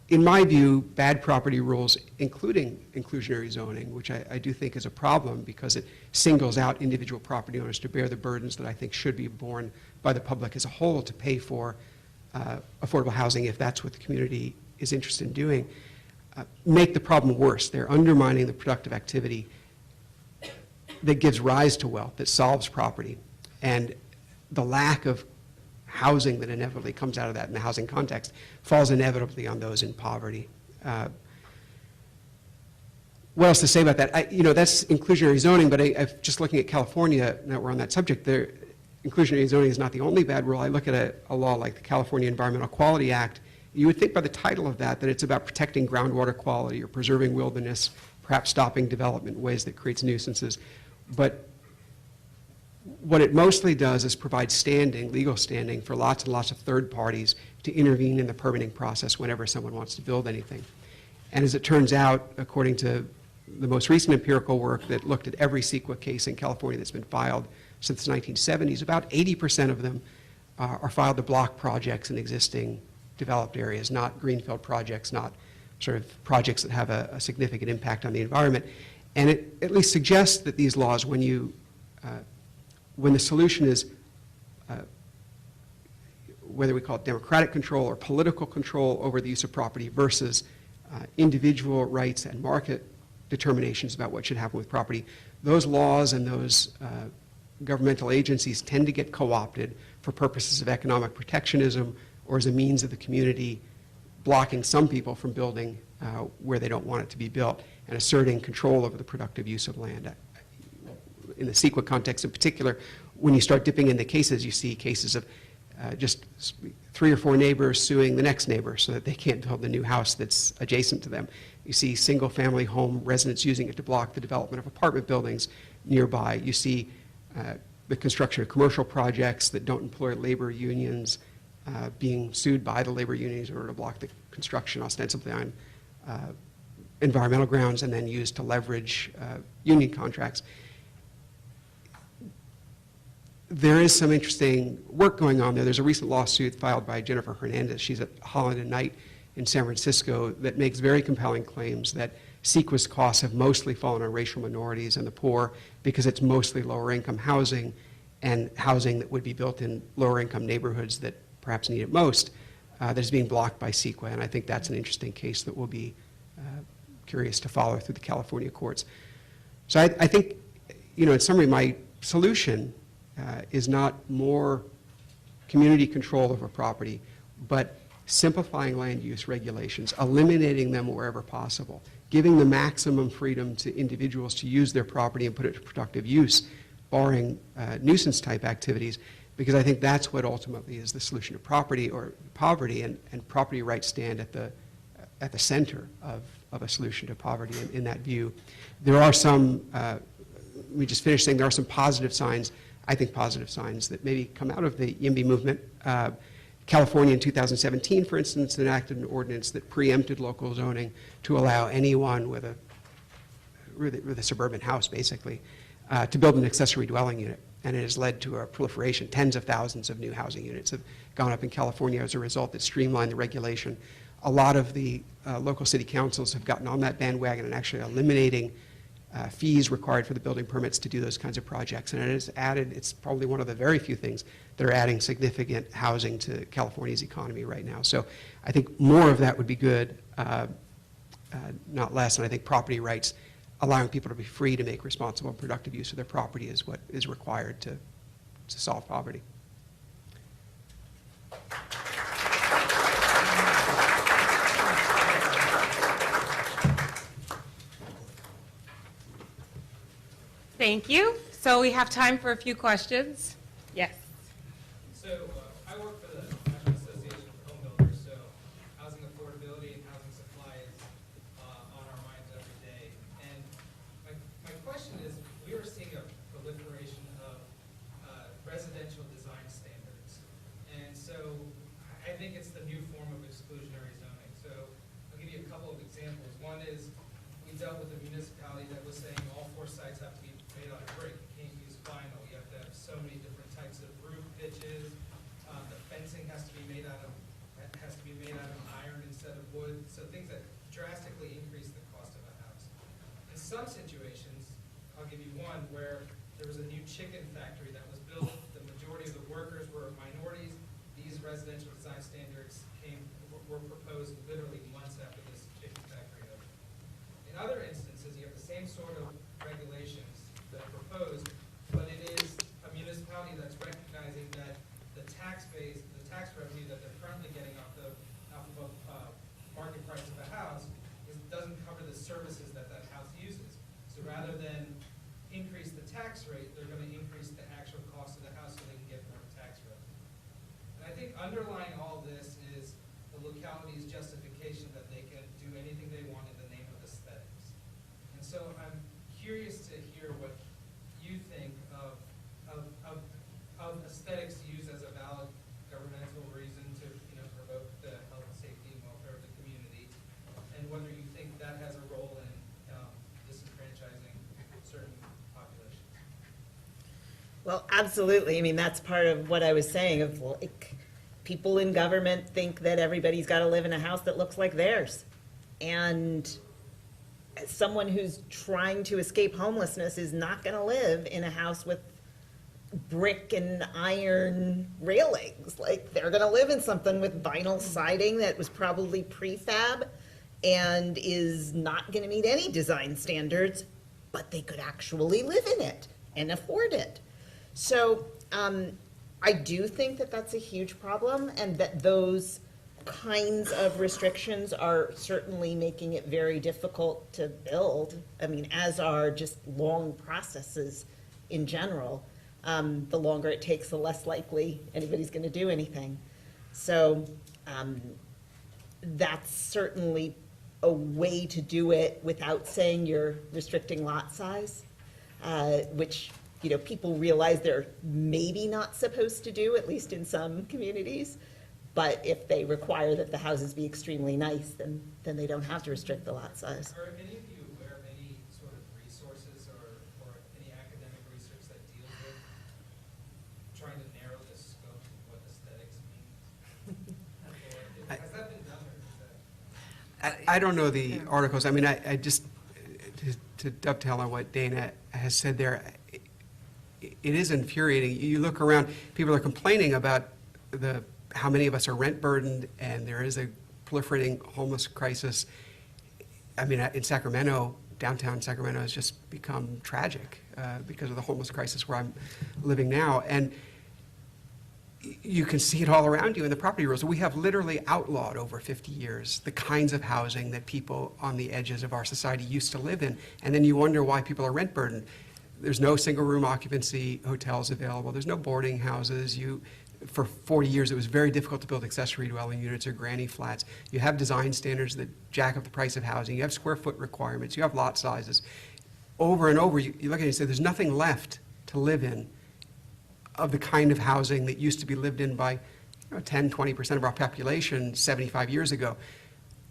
F: in my view, bad property rules, including inclusionary zoning, which I do think is a problem because it singles out individual property owners to bear the burdens that I think should be borne by the public as a whole to pay for affordable housing if that's what the community is interested in doing. make the problem worse. They're undermining the productive activity that gives rise to wealth, that solves property. And the lack of housing that inevitably comes out of that in the housing context falls inevitably on those in poverty. What else to say about that? That's inclusionary zoning, but just looking at California, now we're on that subject, inclusionary zoning is not the only bad rule. I look at a law like the California Environmental Quality Act. You would think by the title of that it's about protecting groundwater quality or preserving wilderness, perhaps stopping development in ways that creates nuisances. But what it mostly does is provide legal standing for lots and lots of third parties to intervene in the permitting process whenever someone wants to build anything. And as it turns out, according to the most recent empirical work that looked at every CEQA case in California that's been filed since the 1970s, about 80% of them are filed to block projects in existing developed areas, not greenfield projects, not sort of projects that have a significant impact on the environment. And it at least suggests that these laws, when the solution is whether we call it democratic control or political control over the use of property versus individual rights and market determinations about what should happen with property, those laws and those governmental agencies tend to get co-opted for purposes of economic protectionism or as a means of the community blocking some people from building where they don't want it to be built and asserting control over the productive use of land. In the CEQA context in particular, when you start dipping into cases, you see cases of just 3 or 4 neighbors suing the next neighbor so that they can't build the new house that's adjacent to them. You see single-family home residents using it to block the development of apartment buildings nearby. You see the construction of commercial projects that don't employ labor unions being sued by the labor unions in order to block the construction ostensibly on environmental grounds and then used to leverage union contracts. There is some interesting work going on there. There's a recent lawsuit filed by Jennifer Hernandez. She's at Holland and Knight in San Francisco that makes very compelling claims that CEQA's costs have mostly fallen on racial minorities and the poor because it's mostly lower income housing and housing that would be built in lower income neighborhoods that perhaps need it most that is being blocked by CEQA. And I think that's an interesting case that we'll be curious to follow through the California courts. So I think, in summary, my solution is not more community control over property, but simplifying land use regulations, eliminating them wherever possible, giving the maximum freedom to individuals to use their property and put it to productive use, barring nuisance-type activities, because I think that's what ultimately is the solution to property or poverty, and property rights stand at the center of a solution to poverty in that view. There are some, let me just finish saying there are some positive signs, I think positive signs that maybe come out of the YIMBY movement. California in 2017, for instance, enacted an ordinance that preempted local zoning to allow anyone with a suburban house, basically, to build an accessory dwelling unit. And it has led to a proliferation. Tens of thousands of new housing units have gone up in California as a result that streamlined the regulation. A lot of the local city councils have gotten on that bandwagon and actually eliminating fees required for the building permits to do those kinds of projects. And it has added, it's probably one of the very few things that are adding significant housing to California's economy right now. So I think more of that would be good, not less. And I think property rights, allowing people to be free to make responsible and productive use of their property is what is required to solve poverty.
A: Thank you. So we have time for a few questions. Yes.
G: So I work for the National Association of Home Builders, so housing affordability and housing supply is on our minds every day. And my question is, we are seeing a proliferation of residential design standards. And so I think it's the new form of exclusionary zoning. So I'll give you a couple of examples. One is we dealt with a municipality that was saying all 4 sites have to be made out of brick. You can't use vinyl. You have to have so many different types of roof pitches. The fencing has to be made out of iron instead of wood. So things that drastically increase the cost of a house. In some situations, I'll give you one where there was a new chicken factory that was built. The majority of the workers were minorities. These residential design standards were proposed literally months after this chicken factory In other instances, you have the same sort of regulations that are proposed, but it is a municipality that's recognizing that the tax base, the tax revenue that they're currently getting off of market price of the house doesn't cover the services that that house uses. So rather than increase the tax rate, they're going to increase the actual cost of the house so they can get more tax revenue. And I think underlying all this is the locality's justification that they can do anything they want in the name of aesthetics. And so I'm curious to hear what you think of aesthetics used as a valid governmental reason to, promote the health, safety, and welfare of the community, and whether you think that has a role in disenfranchising certain populations.
E: Well, absolutely. I mean, that's part of what I was saying of, people in government think that everybody's got to live in a house that looks like theirs. And someone who's trying to escape homelessness is not going to live in a house with brick and iron railings. Like, they're going to live in something with vinyl siding that was probably prefab and is not going to meet any design standards, but they could actually live in it and afford it. So I do think that that's a huge problem, and that those kinds of restrictions are certainly making it very difficult to build. I mean, as are just long processes in general. The longer it takes, the less likely anybody's going to do anything. So that's certainly a way to do it without saying you're restricting lot size, which, people realize they're maybe not supposed to do, at least in some communities. But if they require that the houses be extremely nice, then they don't have to restrict the lot size.
G: Are any of you aware of any sort of resources or any academic research that deals with trying to narrow the scope of what aesthetics means? Has that been done, or is that?
F: I don't know the articles. I mean, I just, to dovetail on what Dana has said there, it is infuriating. You look around, people are complaining about how many of us are rent burdened, and there is a proliferating homeless crisis. I mean, in Sacramento, downtown Sacramento has just become tragic because of the homeless crisis where I'm living now. And you can see it all around you in the property rules. We have literally outlawed over 50 years the kinds of housing that people on the edges of our society used to live in. And then you wonder why people are rent burdened. There's no single room occupancy hotels available. There's no boarding houses. For 40 years, it was very difficult to build accessory dwelling units or granny flats. You have design standards that jack up the price of housing. You have square foot requirements. You have lot sizes. Over and over, you look at it and say, there's nothing left to live in of the kind of housing that used to be lived in by 10, 20% of our population 75 years ago.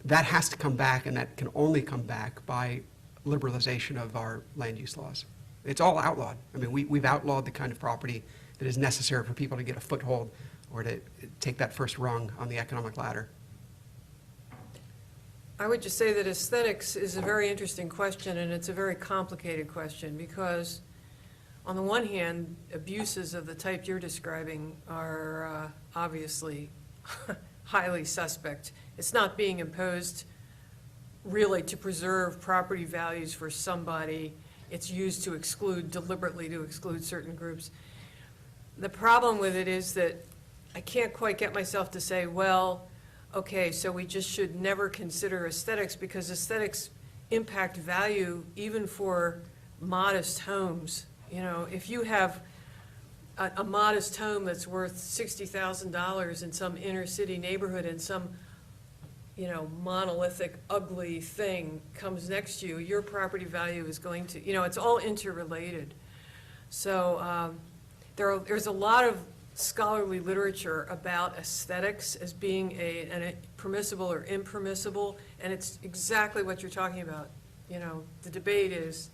F: That has to come back, and that can only come back by liberalization of our land use laws. It's all outlawed. I mean, we've outlawed the kind of property that is necessary for people to get a foothold or to take that first rung on the economic ladder.
C: I would just say that aesthetics is a very interesting question, and it's a very complicated question, because on the one hand, abuses of the type you're describing are obviously highly suspect. It's not being imposed really to preserve property values for somebody. It's used to exclude, deliberately to exclude certain groups. The problem with it is that I can't quite get myself to say, well, okay, so we just should never consider aesthetics, because aesthetics impact value even for modest homes. If you have a modest home that's worth $60,000 in some inner city neighborhood, and some monolithic, ugly thing comes next to you, your property value is going to, it's all interrelated. So there's a lot of scholarly literature about aesthetics as being a permissible or impermissible, and it's exactly what you're talking about. The debate is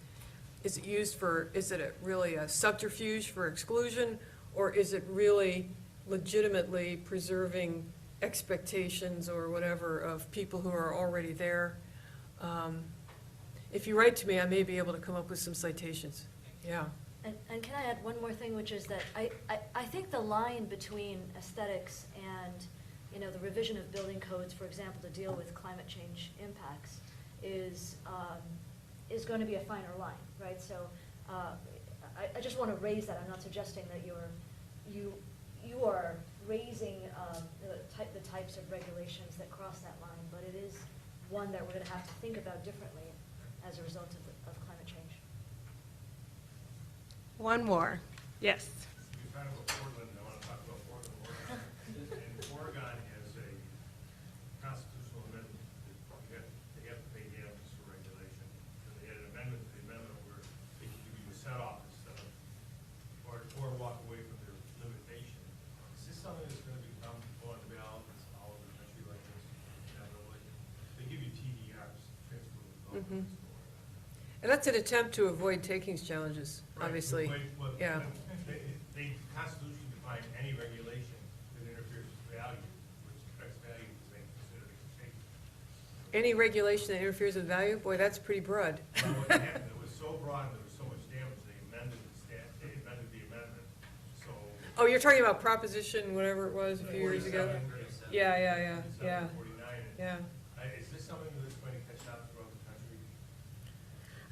C: it used for, is it really a subterfuge for exclusion, or is it really legitimately preserving expectations or whatever of people who are already there? If you write to me, I may be able to come up with some citations. Yeah.
B: And can I add one more thing, which is that I think the line between aesthetics and, the revision of building codes, for example, to deal with climate change impacts, is going to be a finer line, right? So I just want to raise that. I'm not suggesting that you are raising the types of regulations that cross that line, but it is one that we're going to have to think about differently as a result of climate change.
A: One more. Yes.
D: You're talking about Portland, I want to talk about Portland, Oregon. And Oregon has a constitutional amendment that they have to pay damages for regulation. So they had an amendment to the amendment where they could give you a set-off instead of, or walk away from their limitation. Is this something that's going to become on the ballot all over the country like this? Inevitably? They give you TDRs, transfer of
C: Mhm. And that's an attempt to avoid takings challenges, obviously.
D: Well,
C: Yeah.
D: They constitutionally define any regulation that interferes with value, which affects value, because they consider it a taking.
C: Any regulation that interferes with value, boy, that's pretty broad.
D: But what happened, it was so broad and there was so much damage, they amended the amendment, so.
C: Oh, you're talking about Proposition, whatever it was, a few years ago?
D: 47,
C: Yeah.
D: 49.
C: Yeah.
D: Is this something that's going to catch up throughout the country?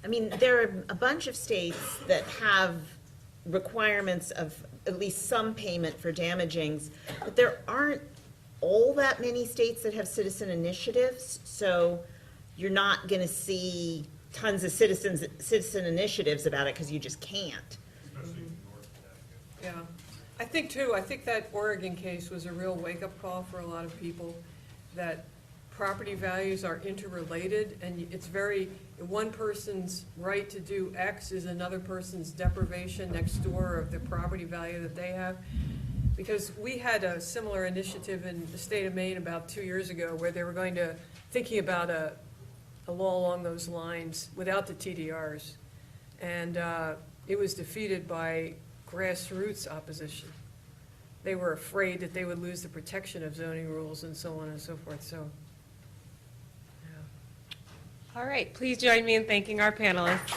E: I mean, there are a bunch of states that have requirements of at least some payment for damagings, but there aren't all that many states that have citizen initiatives, so you're not going to see tons of citizen initiatives about it because you just can't.
D: Especially in North Connecticut.
C: Yeah. I think that Oregon case was a real wake-up call for a lot of people, that property values are interrelated, and it's one person's right to do X is another person's deprivation next door of the property value that they have. Because we had a similar initiative in the state of Maine about 2 years ago, where they were thinking about a law along those lines without the TDRs. And it was defeated by grassroots opposition. They were afraid that they would lose the protection of zoning rules and so on and so forth, so.
A: All right, please join me in thanking our panelists.